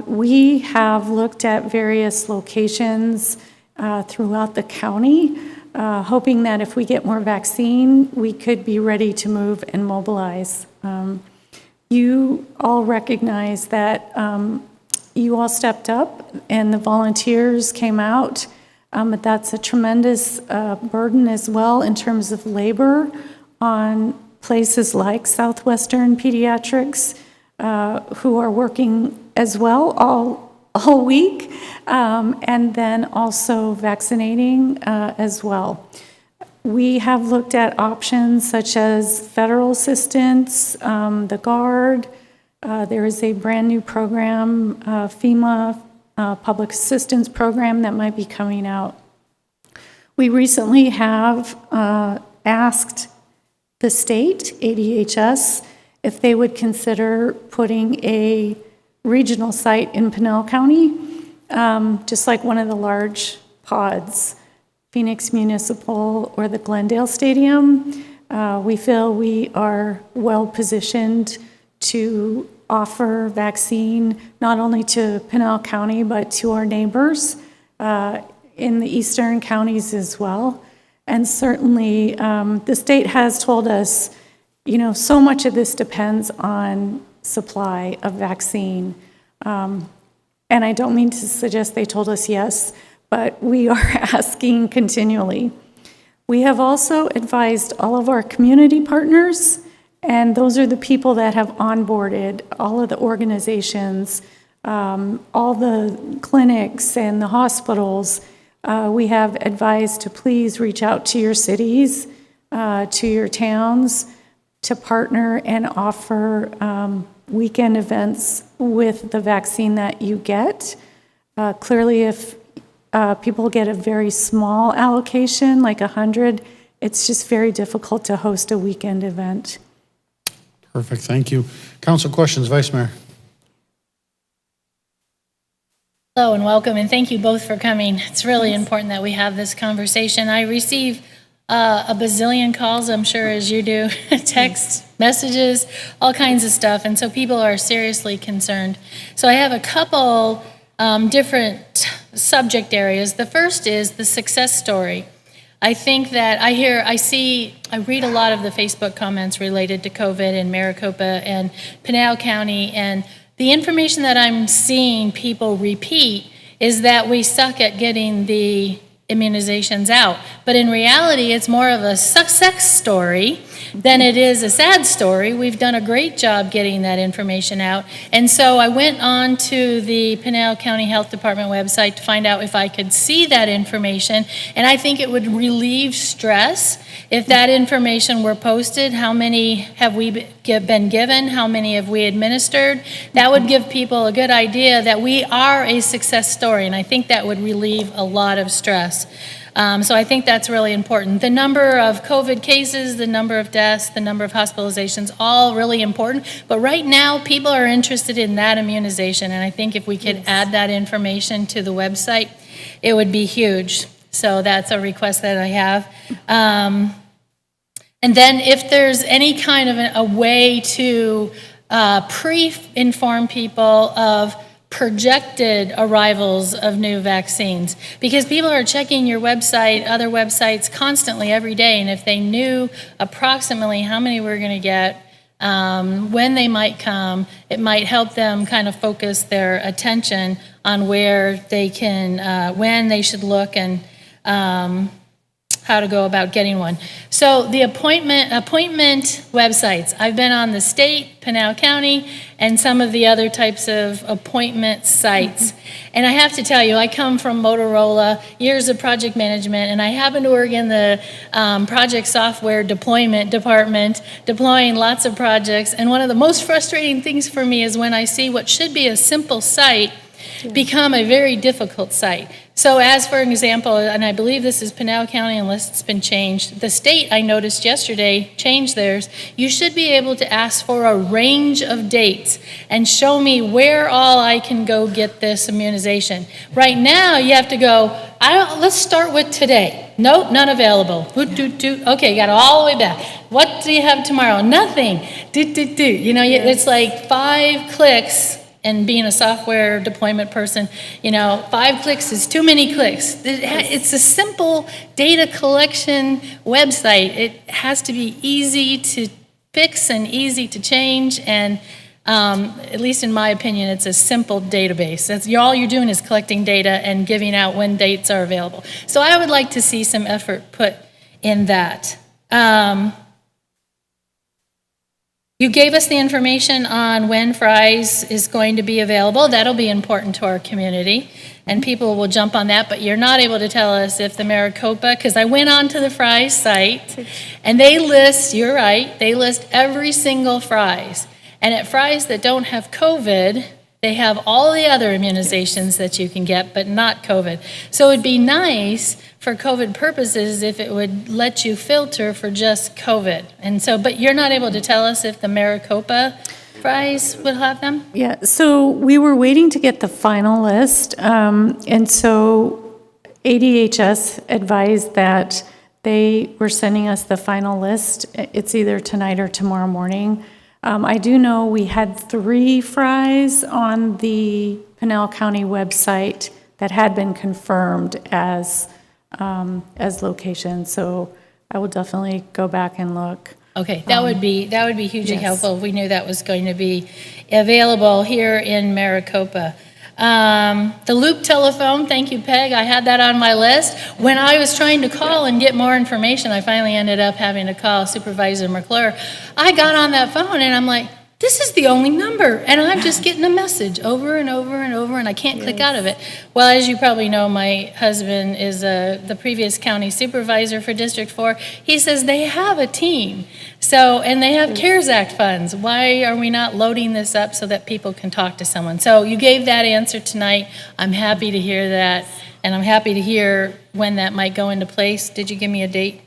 We have looked at various locations throughout the county, hoping that if we get more vaccine, we could be ready to move and mobilize. You all recognize that you all stepped up and the volunteers came out, but that's a tremendous burden as well in terms of labor on places like Southwestern Pediatrics, who are working as well all week, and then also vaccinating as well. We have looked at options such as federal assistance, the Guard. There is a brand new program, FEMA public assistance program that might be coming out. We recently have asked the state, ADHS, if they would consider putting a regional site in Pinal County, just like one of the large pods, Phoenix Municipal or the Glendale Stadium. We feel we are well positioned to offer vaccine not only to Pinal County, but to our neighbors in the eastern counties as well. And certainly, the state has told us, you know, so much of this depends on supply of vaccine. And I don't mean to suggest they told us yes, but we are asking continually. We have also advised all of our community partners, and those are the people that have onboarded all of the organizations, all the clinics and the hospitals. We have advised to please reach out to your cities, to your towns, to partner and offer weekend events with the vaccine that you get. Clearly, if people get a very small allocation, like 100, it's just very difficult to host a weekend event. Perfect, thank you. Council questions, Vice Mayor. Hello and welcome, and thank you both for coming. It's really important that we have this conversation. I receive a bazillion calls, I'm sure as you do, text messages, all kinds of stuff, and so people are seriously concerned. So I have a couple different subject areas. The first is the success story. I think that I read a lot of the Facebook comments related to COVID in Maricopa and Pinal County, and the information that I'm seeing people repeat is that we suck at getting the immunizations out. But in reality, it's more of a success story than it is a sad story. We've done a great job getting that information out. And so I went on to the Pinal County Health Department website to find out if I could see that information. And I think it would relieve stress if that information were posted. How many have we been given? How many have we administered? That would give people a good idea that we are a success story. And I think that would relieve a lot of stress. So I think that's really important. The number of COVID cases, the number of deaths, the number of hospitalizations, all really important. But right now, people are interested in that immunization. And I think if we could add that information to the website, it would be huge. So that's a request that I have. And then if there's any kind of a way to pre-inform people of projected arrivals of new vaccines, because people are checking your website, other websites constantly every day, and if they knew approximately how many we're going to get, when they might come, it might help them kind of focus their attention on where they can, when they should look, and how to go about getting one. So the appointment websites, I've been on the state, Pinal County, and some of the other types of appointment sites. And I have to tell you, I come from Motorola, years of project management, and I happen to work in the project software deployment department, deploying lots of projects. And one of the most frustrating things for me is when I see what should be a simple site become a very difficult site. So as for example, and I believe this is Pinal County unless it's been changed, the state, I noticed yesterday, changed theirs. You should be able to ask for a range of dates and show me where all I can go get this immunization. Right now, you have to go, let's start with today. Nope, none available. Okay, got it all the way back. What do you have tomorrow? Nothing. You know, it's like 5 clicks. And being a software deployment person, 5 clicks is too many clicks. It's a simple data collection website. It has to be easy to fix and easy to change, and at least in my opinion, it's a simple database. All you're doing is collecting data and giving out when dates are available. So I would like to see some effort put in that. You gave us the information on when Fry's is going to be available. That'll be important to our community, and people will jump on that, but you're not able to tell us if the Maricopa, because I went on to the Fry's site, and they list, you're right, they list every single Fry's. And at Fry's that don't have COVID, they have all the other immunizations that you can get, but not COVID. So it'd be nice for COVID purposes if it would let you filter for just COVID. And so, but you're not able to tell us if the Maricopa Fry's will have them? Yeah, so we were waiting to get the final list, and so ADHS advised that they were sending us the final list. It's either tonight or tomorrow morning. I do know we had 3 Fry's on the Pinal County website that had been confirmed as locations, so I will definitely go back and look. Okay, that would be hugely yes. helpful if we knew that was going to be available here in Maricopa. The loop telephone, thank you, Peg. I had that on my list. When I was trying to call and get more information, I finally ended up having to call Supervisor McClure. I got on that phone and I'm like, this is the only number, and I'm just getting a message over and over and over, and I can't click out of it. Well, as you probably know, my husband is the previous county supervisor for District 4. He says they have a team, and they have CARES Act funds. Why are we not loading this up so that people can talk to someone? So you gave that answer tonight. I'm happy to hear that, and I'm happy to hear when that might go into place. Did you give me a date?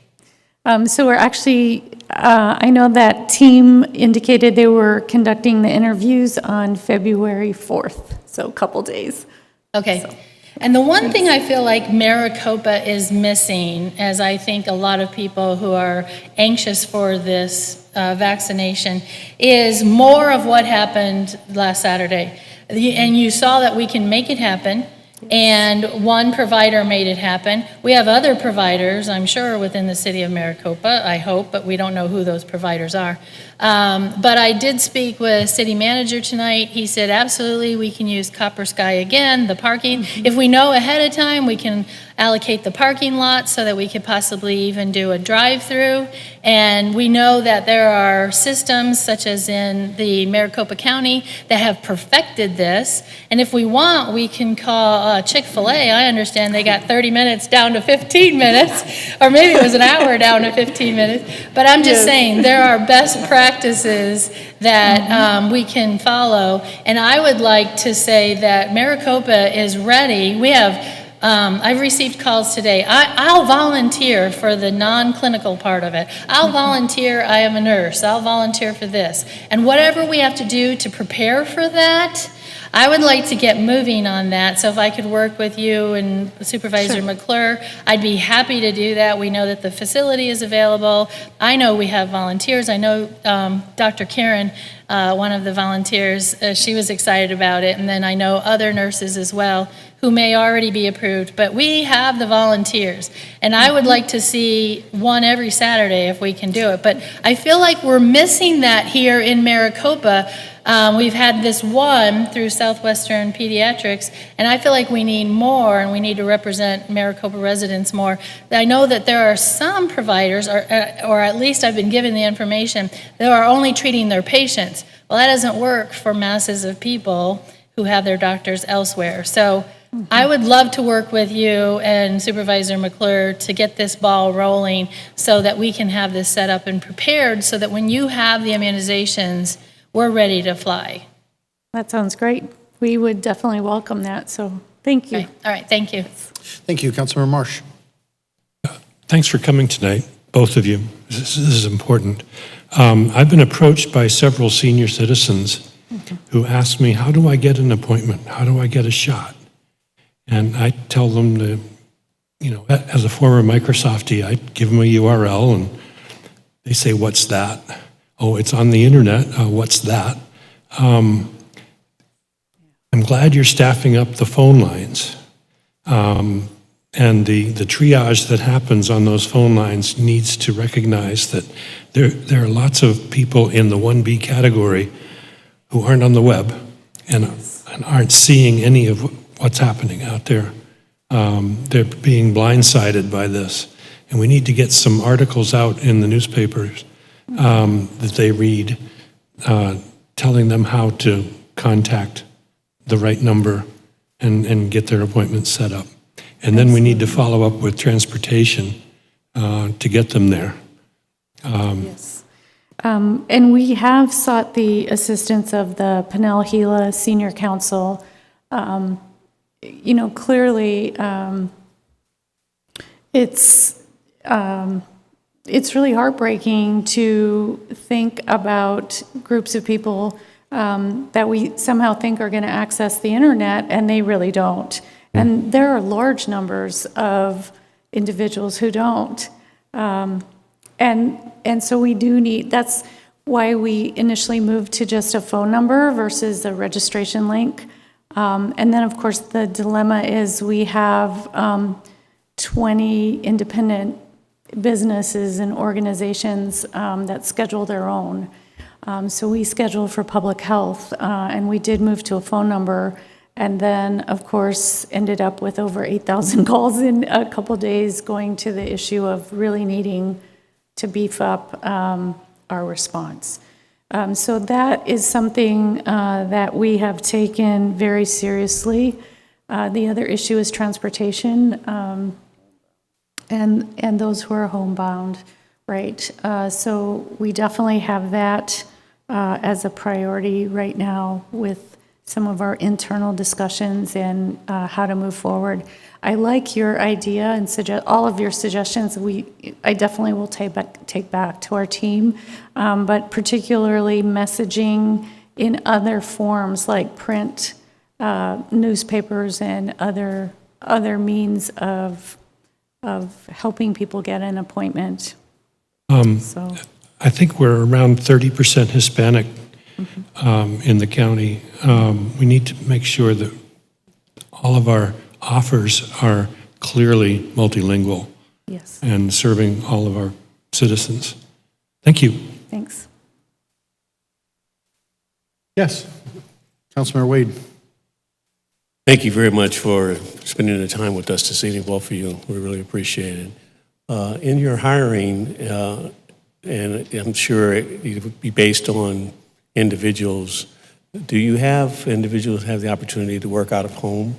So we're actually, I know that team indicated they were conducting the interviews on February 4th, so a couple days. Okay. So. And the one thing I feel like Maricopa is missing, as I think a lot of people who are anxious for this vaccination, is more of what happened last Saturday. And you saw that we can make it happen. And one provider made it happen. We have other providers, I'm sure, within the city of Maricopa, I hope, but we don't know who those providers are. But I did speak with city manager tonight. He said, absolutely, we can use Copper Sky again, the parking. If we know ahead of time, we can allocate the parking lot so that we could possibly even do a drive-through. And we know that there are systems, such as in the Maricopa County, that have perfected this. And if we want, we can call Chick-fil-A. I understand they got 30 minutes down to 15 minutes, or maybe it was an hour down to 15 minutes. But I'm just saying, there are best practices that we can follow. And I would like to say that Maricopa is ready. We have I've received calls today. I'll volunteer for the non-clinical part of it. I'll volunteer, I am a nurse. I'll volunteer for this. And whatever we have to do to prepare for that, I would like to get moving on that, so if I could work with you and Supervisor McClure, I'd be happy to do that. We know that the facility is available. I know we have volunteers. I know Dr. Karen, one of the volunteers, she was excited about it, and then I know other nurses as well who may already be approved, but we have the volunteers, and I would like to see one every Saturday if we can do it, but I feel like we're missing that here in Maricopa. We've had this one through Southwestern Pediatrics, and I feel like we need more, and we need to represent Maricopa residents more. I know that there are some providers, or at least I've been given the information, that are only treating their patients. Well, that doesn't work for masses of people who have their doctors elsewhere. So I would love to work with you and Supervisor McClure to get this ball rolling so that we can have this set up and prepared so that when you have the immunizations, we're ready to fly. That sounds great. We would definitely welcome that, so thank you. Okay. All right, thank you. Thank you, Councilmember Marsh. Thanks for coming tonight, both of you. This is important. I've been approached by several senior citizens who ask me, how do I get an appointment? How do I get a shot? And I tell them to, as a former Microsoftie, I give them a URL and they say, what's that? Oh, it's on the internet. What's that? I'm glad you're staffing up the phone lines. And the triage that happens on those phone lines needs to recognize that there are lots of people in the 1B category who aren't on the web and aren't seeing any of what's happening out there. They're being blindsided by this. And we need to get some articles out in the newspapers that they read, telling them how to contact the right number and get their appointments set up. And then we need to follow up with transportation to get them there. Yes. And we have sought the assistance of the Pinell Gila Senior Council. Clearly, it's really heartbreaking to think about groups of people that we somehow think are going to access the internet, and they really don't. And there are large numbers of individuals who don't. And so we do need, that's why we initially moved to just a phone number versus a registration link. And then, of course, the dilemma is we have 20 independent businesses and organizations that schedule their own. So we scheduled for public health, and we did move to a phone number, and then, of course, ended up with over 8,000 calls in a couple days going to the issue of really needing to beef up our response. So that is something that we have taken very seriously. The other issue is transportation and those who are homebound, right? So we definitely have that as a priority right now with some of our internal discussions and how to move forward. I like your idea and all of your suggestions. I definitely will take back to our team, but particularly messaging in other forms like print, newspapers, and other means of helping people get an appointment. So I think we're around 30% Hispanic in the county. We need to make sure that all of our offers are clearly multilingual. Yes. And serving all of our citizens. Thank you. Thanks. Yes, Councilmember Wade. Thank you very much for spending the time with us this evening, both of you. We really appreciate it. In your hiring, and I'm sure it would be based on individuals, do you have individuals have the opportunity to work out of home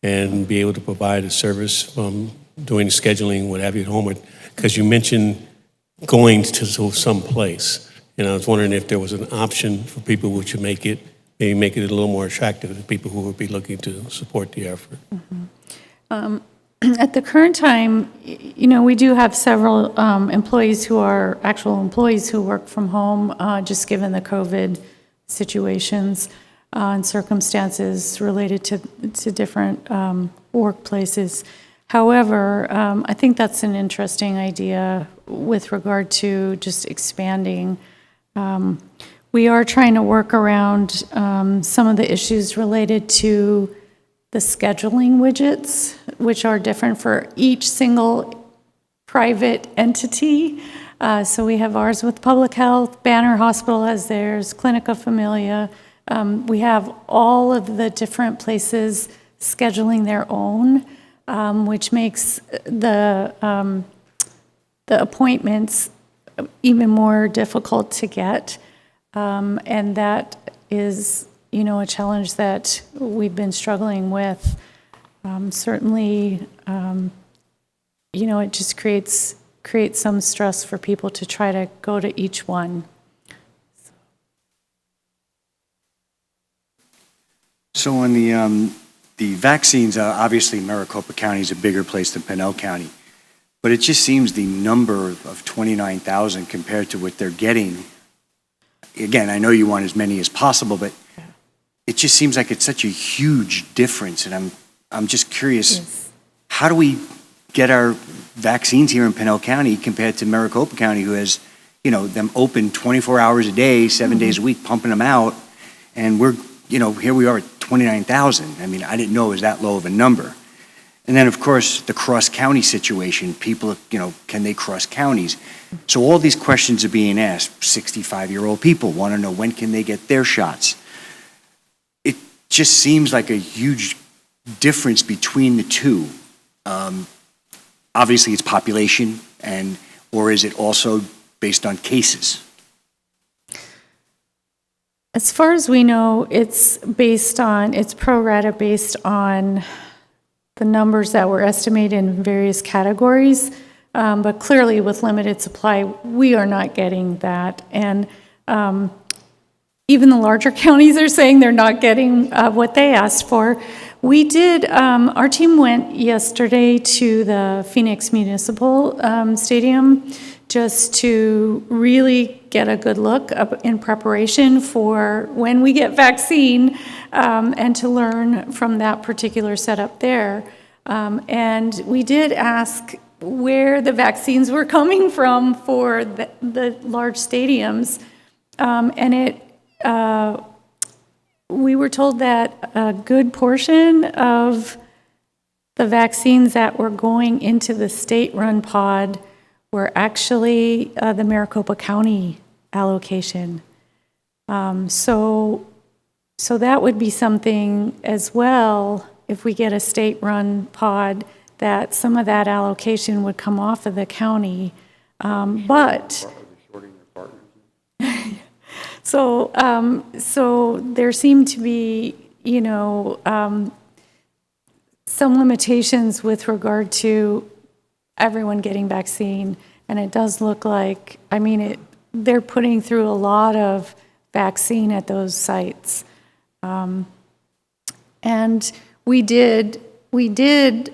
and be able to provide a service from doing scheduling, what have you, at home? Because you mentioned going to some place, and I was wondering if there was an option for people which would make it a little more attractive to people who would be looking to support the effort. At the current time, we do have several employees who are actual employees who work from home, just given the COVID situations. and circumstances related to different workplaces. However, I think that's an interesting idea with regard to just expanding. We are trying to work around some of the issues related to the scheduling widgets, which are different for each single private entity. So we have ours with public health, Banner Hospital has theirs, Clinica Familia. We have all of the different places scheduling their own, which makes the appointments even more difficult to get. And that is, a challenge that we've been struggling with. Certainly, it just creates some stress for people to try to go to each one. So on the vaccines, obviously Maricopa County is a bigger place than Pinell County, but it just seems the number of 29,000 compared to what they're getting. Again, I know you want as many as possible, but it just seems like it's such a huge difference, and I'm just curious, yes. How do we get our vaccines here in Pinell County compared to Maricopa County, who has, them open 24 hours a day, 7 days a week, pumping them out, and we're, here we are at 29,000. I mean, I didn't know it was that low of a number. And then, of course, the cross-county situation, people, can they cross counties? So all these questions are being asked. 65-year-old people want to know when can they get their shots. It just seems like a huge difference between the two. Obviously, it's population, or is it also based on cases? As far as we know, it's pro rata based on the numbers that were estimated in various categories. But clearly, with limited supply, we are not getting that. And even the larger counties are saying they're not getting what they asked for. We did, our team went yesterday to the Phoenix Municipal Stadium just to really get a good look in preparation for when we get vaccine and to learn from that particular setup there. And we did ask where the vaccines were coming from for the large stadiums. We were told that a good portion of the vaccines that were going into the state-run pod were actually the Maricopa County allocation. So that would be something as well, if we get a state-run pod, that some of that allocation would come off of the county. So there seem to be, some limitations with regard to everyone getting vaccine. And it does look like, they're putting through a lot of vaccine at those sites. And we did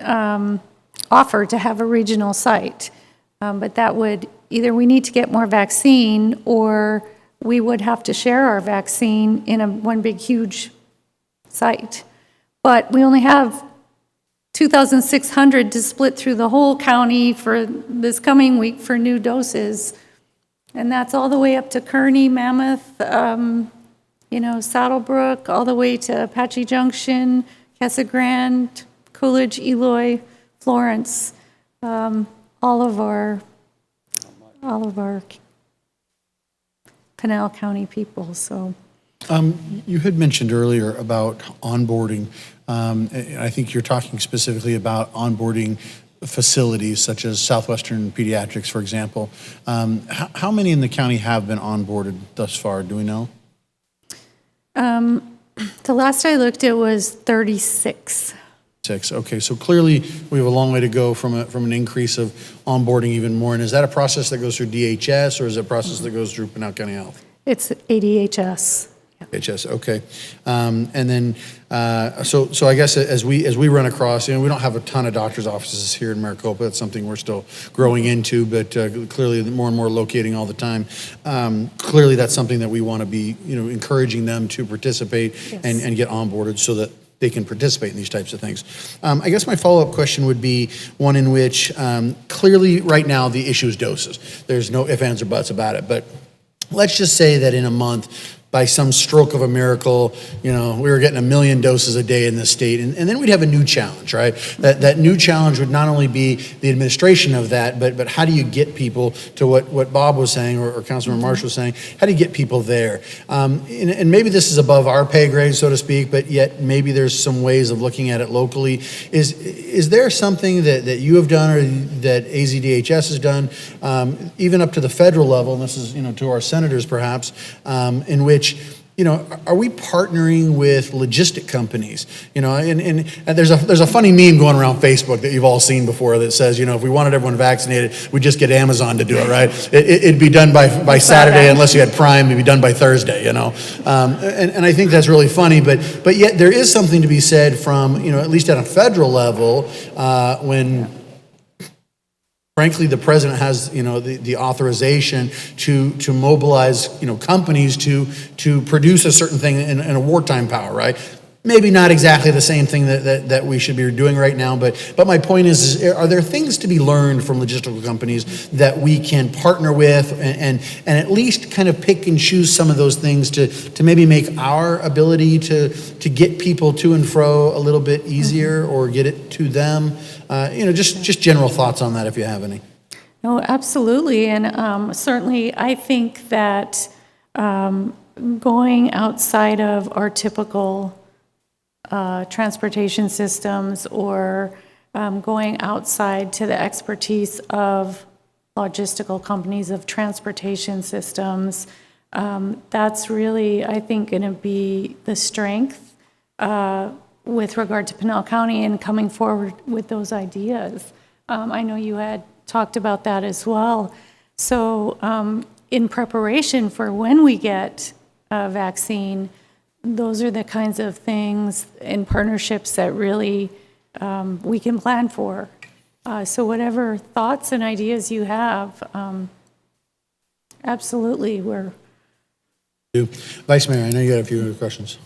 offer to have a regional site, but that would, either we need to get more vaccine or we would have to share our vaccine in one big, huge site. But we only have 2,600 to split through the whole county for this coming week for new doses. And that's all the way up to Kearney, Mammoth, Saddlebrook, all the way to Apache Junction, Casa Grande, Coolidge, Eloy, Florence, all of our Pinell County people. So, you had mentioned earlier about onboarding. I think you're talking specifically about onboarding facilities such as Southwestern Pediatrics, for example. How many in the county have been onboarded thus far? Do we know? The last I looked, it was 36. Okay, so clearly we have a long way to go from an increase of onboarding even more. And is that a process that goes through DHS or is it a process that goes through Pinell County Health? It's ADHS. HS, okay. And then, so I guess as we run across, we don't have a ton of doctor's offices here in Maricopa. It's something we're still growing into, but clearly more and more locating all the time. Clearly, that's something that we want to be, encouraging them to participate and get onboarded so that they can participate in these types of things. I guess my follow-up question would be one in which clearly right now the issue is doses. There's no ifs, ands, or buts about it, but let's just say that in a month, by some stroke of a miracle, we were getting 1 million doses a day in this state, and then we'd have a new challenge, right? That new challenge would not only be the administration of that, but how do you get people to what Bob was saying, or Councilmember Marsh was saying, how do you get people there? And maybe this is above our pay grade, so to speak, but yet maybe there's some ways of looking at it locally. Is there something that you have done or that AZDHS has done, even up to the federal level, and this is, to our senators perhaps, in which are we partnering with logistic companies? And there's a funny meme going around Facebook that you've all seen before that says, if we wanted everyone vaccinated, we'd just get Amazon to do it, right? It'd be done by Saturday unless you had Prime. It'd be done by Thursday, And I think that's really funny, but yet there is something to be said from, at least at a federal level, when frankly, the president has, the authorization to mobilize, companies to produce a certain thing in a wartime power, right? Maybe not exactly the same thing that we should be doing right now, but my point is are there things to be learned from logistical companies that we can partner with and at least kind of pick and choose some of those things to maybe make our ability to get people to and fro a little bit easier or get it to them? Just general thoughts on that if you have any. No, absolutely. And certainly I think that going outside of our typical transportation systems or going outside to the expertise of logistical companies of transportation systems, that's really, I think, going to be the strength with regard to Pinal County and coming forward with those ideas. I know you had talked about that as well. So in preparation for when we get a vaccine, those are the kinds of things and partnerships that really we can plan for. So whatever thoughts and ideas you have, absolutely, we're... Vice Mayor, I know you had a few other questions.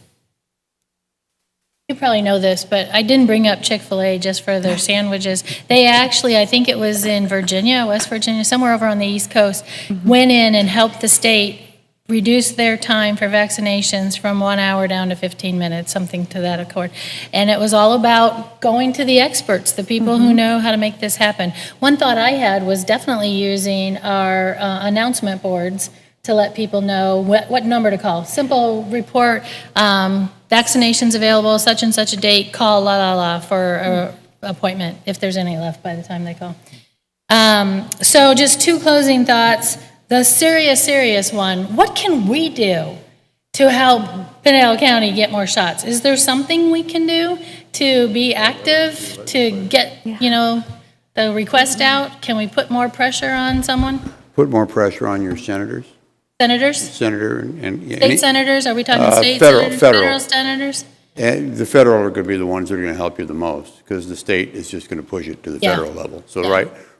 You probably know this, but I didn't bring up Chick-fil-A just for their sandwiches. They actually, I think it was in Virginia, West Virginia, somewhere over on the East Coast, went in and helped the state reduce their time for vaccinations from 1 hour down to 15 minutes, something to that accord. And it was all about going to the experts, the people who know how to make this happen. One thought I had was definitely using our announcement boards to let people know what number to call. Simple report, vaccinations available, such and such a date, call la la la for an appointment, if there's any left by the time they call. So just two closing thoughts. The serious one, what can we do to help Pinal County get more shots? Is there something we can do to be active, to get, the request out? Can we put more pressure on someone? Put more pressure on your senators. Senators? Senator and State senators? Are we talking state federal, senators? federal. Federal senators? And the federal are going to be the ones that are going to help you the most because the state is just going to push it to the federal level. So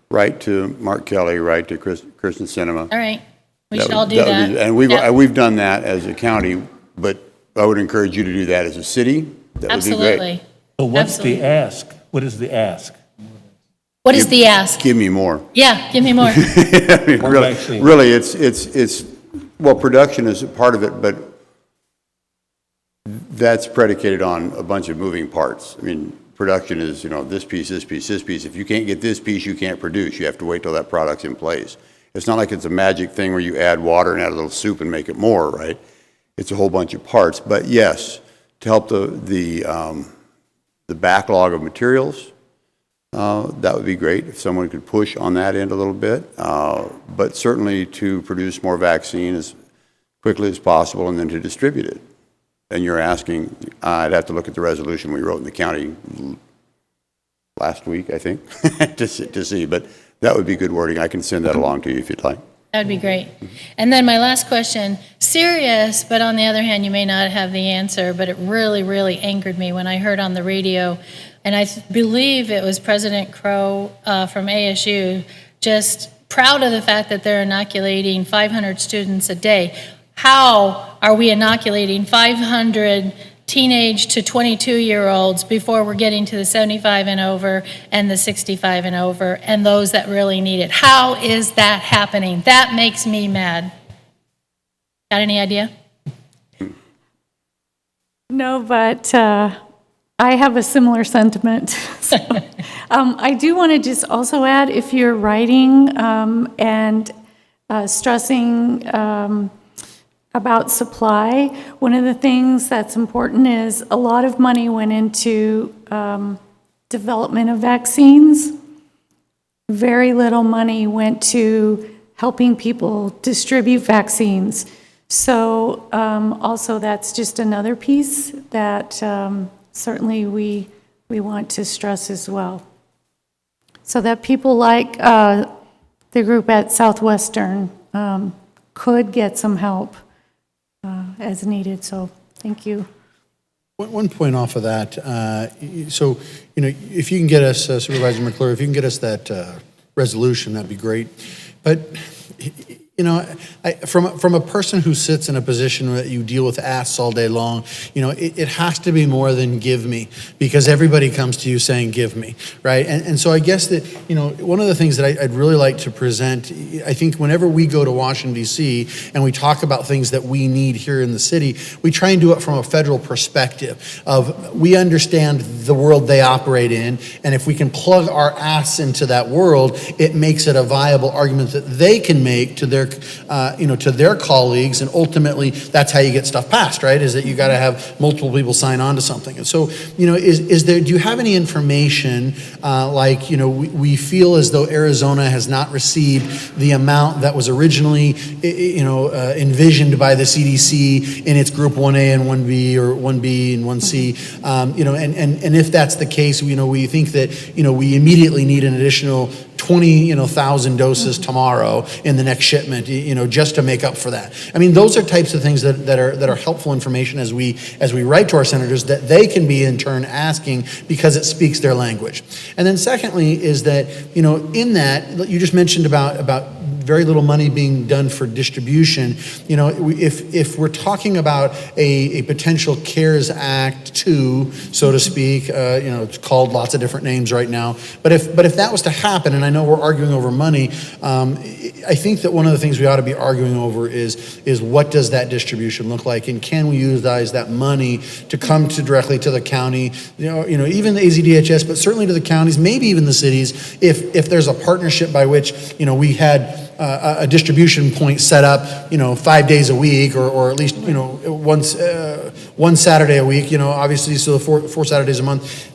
right to Mark Kelly, right to Kristen Sinema. All right. We should all do that. And we've done that as a county, but I would encourage you to do that as a city. That Absolutely. would be great. So what's the ask? What is the ask? What is the ask? Give me more. Yeah, give me more. I mean, really, it's well, production is a part of it, but that's predicated on a bunch of moving parts. I mean, production is, this piece, this piece, this piece. If you can't get this piece, you can't produce. You have to wait till that product's in place. It's not like it's a magic thing where you add water and add a little soup and make it more, right? It's a whole bunch of parts. But yes, to help the backlog of materials, that would be great if someone could push on that end a little bit. But certainly to produce more vaccine as quickly as possible and then to distribute it. And you're asking, I'd have to look at the resolution we wrote in the county last week, I think, to see. But that would be good wording. I can send that along to you if you'd like. That'd be great. And then my last question, serious, but on the other hand, you may not have the answer, but it really, really angered me when I heard on the radio, and I believe it was President Crow from ASU, just proud of the fact that they're inoculating 500 students a day. How are we inoculating 500 teenage to 22-year-olds before we're getting to the 75 and over and the 65 and over and those that really need it? How is that happening? That makes me mad. Got any idea? No, but I have a similar sentiment. So, I do want to just also add, if you're writing and stressing about supply, one of the things that's important is a lot of money went into development of vaccines. Very little money went to helping people distribute vaccines. So also that's just another piece that certainly we want to stress as well. So that people like the group at Southwestern could get some help as needed, so thank you. One point off of that, so, if you can get us, Supervisor McClure, if you can get us that resolution, that'd be great. But, from a person who sits in a position that you deal with asks all day long, it has to be more than give me, because everybody comes to you saying, give me, right? And so I guess that, one of the things that I'd really like to present, I think whenever we go to Washington, D.C., and we talk about things that we need here in the city, we try and do it from a federal perspective of, we understand the world they operate in, and if we can plug our ass into that world, it makes it a viable argument that they can make to their to their colleagues, and ultimately that's how you get stuff passed, right? Is that you got to have multiple people sign on to something. And so, is there? Do you have any information we feel as though Arizona has not received the amount that was originally envisioned by the CDC in its Group 1A and 1B or 1B and 1C, and if that's the case, we think that we immediately need an additional 20,000 doses tomorrow in the next shipment, just to make up for that. I mean, those are types of things that are helpful information as we write to our senators, that they can be in turn asking, because it speaks their language. And then secondly is that, in that, you just mentioned about very little money being done for distribution. If we're talking about a potential CARES Act 2, so to speak, it's called lots of different names right now, but if that was to happen, and I know we're arguing over money, I think that one of the things we ought to be arguing over is what does that distribution look like, and can we utilize that money to come directly to the county, even the AZDHS, but certainly to the counties, maybe even the cities, if there's a partnership by which we had a distribution point set up, 5 days a week, or at least one Saturday a week, obviously, so four Saturdays a month.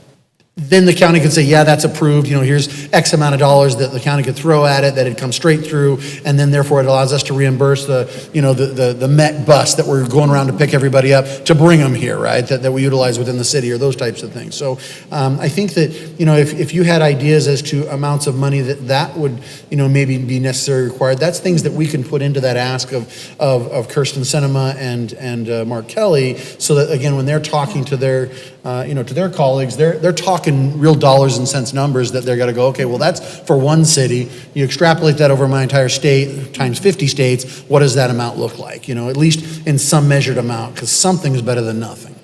Then the county could say, yeah, that's approved, here's X amount of dollars that the county could throw at it, that it comes straight through, and then therefore it allows us to reimburse the Met bus that we're going around to pick everybody up to bring them here, right, that we utilize within the city, or those types of things. So I think that, if you had ideas as to amounts of money that would, maybe be necessary, required, that's things that we can put into that ask of Kirsten Sinema and Mark Kelly, so that, again, when they're talking to their, to their colleagues, they're talking real dollars and cents numbers that they're going to go, okay, well, that's for one city. You extrapolate that over my entire state times 50 states, what does that amount look like? At least in some measured amount, because something is better than nothing.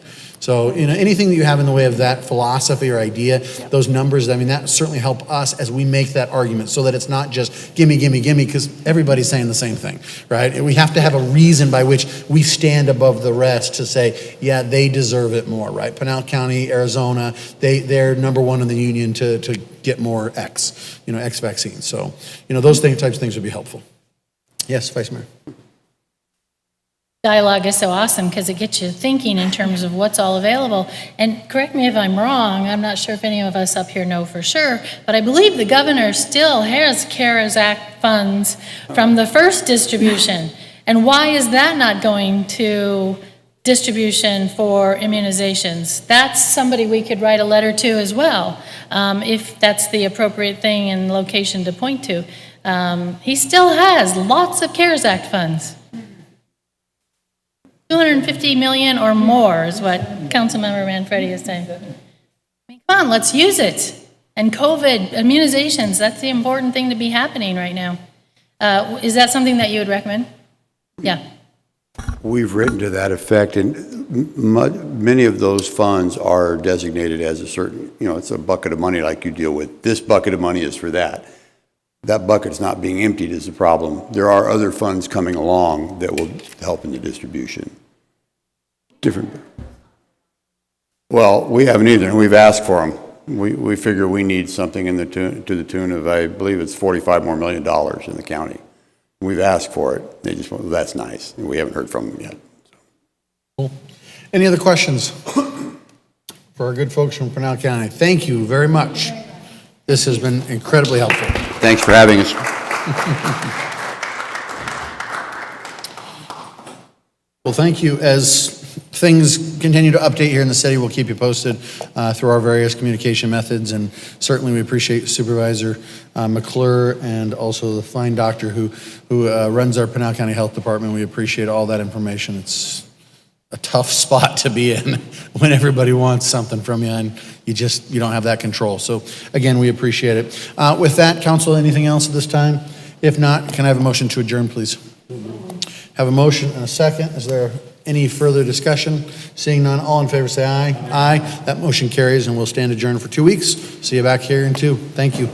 So, anything that you have in the way of that philosophy or idea, those numbers, that certainly help us as we make that argument, so that it's not just gimme, gimme, gimme, because everybody's saying the same thing, right? We have to have a reason by which we stand above the rest to say, yeah, they deserve it more, right? Pinal County, Arizona, they're number one in the union to get more X vaccines. So, those types of things would be helpful. Yes, Vice Mayor. Dialogue is so awesome because it gets you thinking in terms of what's all available. And correct me if I'm wrong, I'm not sure if any of us up here know for sure, but I believe the governor still has CARES Act funds from the first distribution. And why is that not going to distribution for immunizations. That's somebody we could write a letter to as well, if that's the appropriate thing and location to point to. He still has lots of CARES Act funds. 250 million or more is what Councilmember Manfredi is saying. I mean, come on, let's use it. And COVID, immunizations, that's the important thing to be happening right now. Is that something that you would recommend? Yeah. We've written to that effect, and many of those funds are designated as a certain, it's a bucket of money like you deal with. This bucket of money is for that. That bucket's not being emptied is the problem. There are other funds coming along that will help in the distribution. Different. Well, we haven't either, and we've asked for them. We figure we need something to the tune of, I believe it's $45 more million in the county. We've asked for it. They just, well, that's nice. And we haven't heard from them yet. Cool. Any other questions for our good folks from Pinal County? Thank you very much. This has been incredibly helpful. Thanks for having us. Well, thank you. As things continue to update here in the city, we'll keep you posted through our various communication methods, and certainly we appreciate Supervisor McClure and also the fine doctor who runs our Pinal County Health Department. We appreciate all that information. It's a tough spot to be in when everybody wants something from you and you don't have that control. So again, we appreciate it. With that, council, anything else at this time? If not, can I have a motion to adjourn, please? Have a motion and a second. Is there any further discussion? Seeing none, all in favor say aye. Aye. That motion carries, and we'll stand adjourned for 2 weeks. See you back here in 2. Thank you.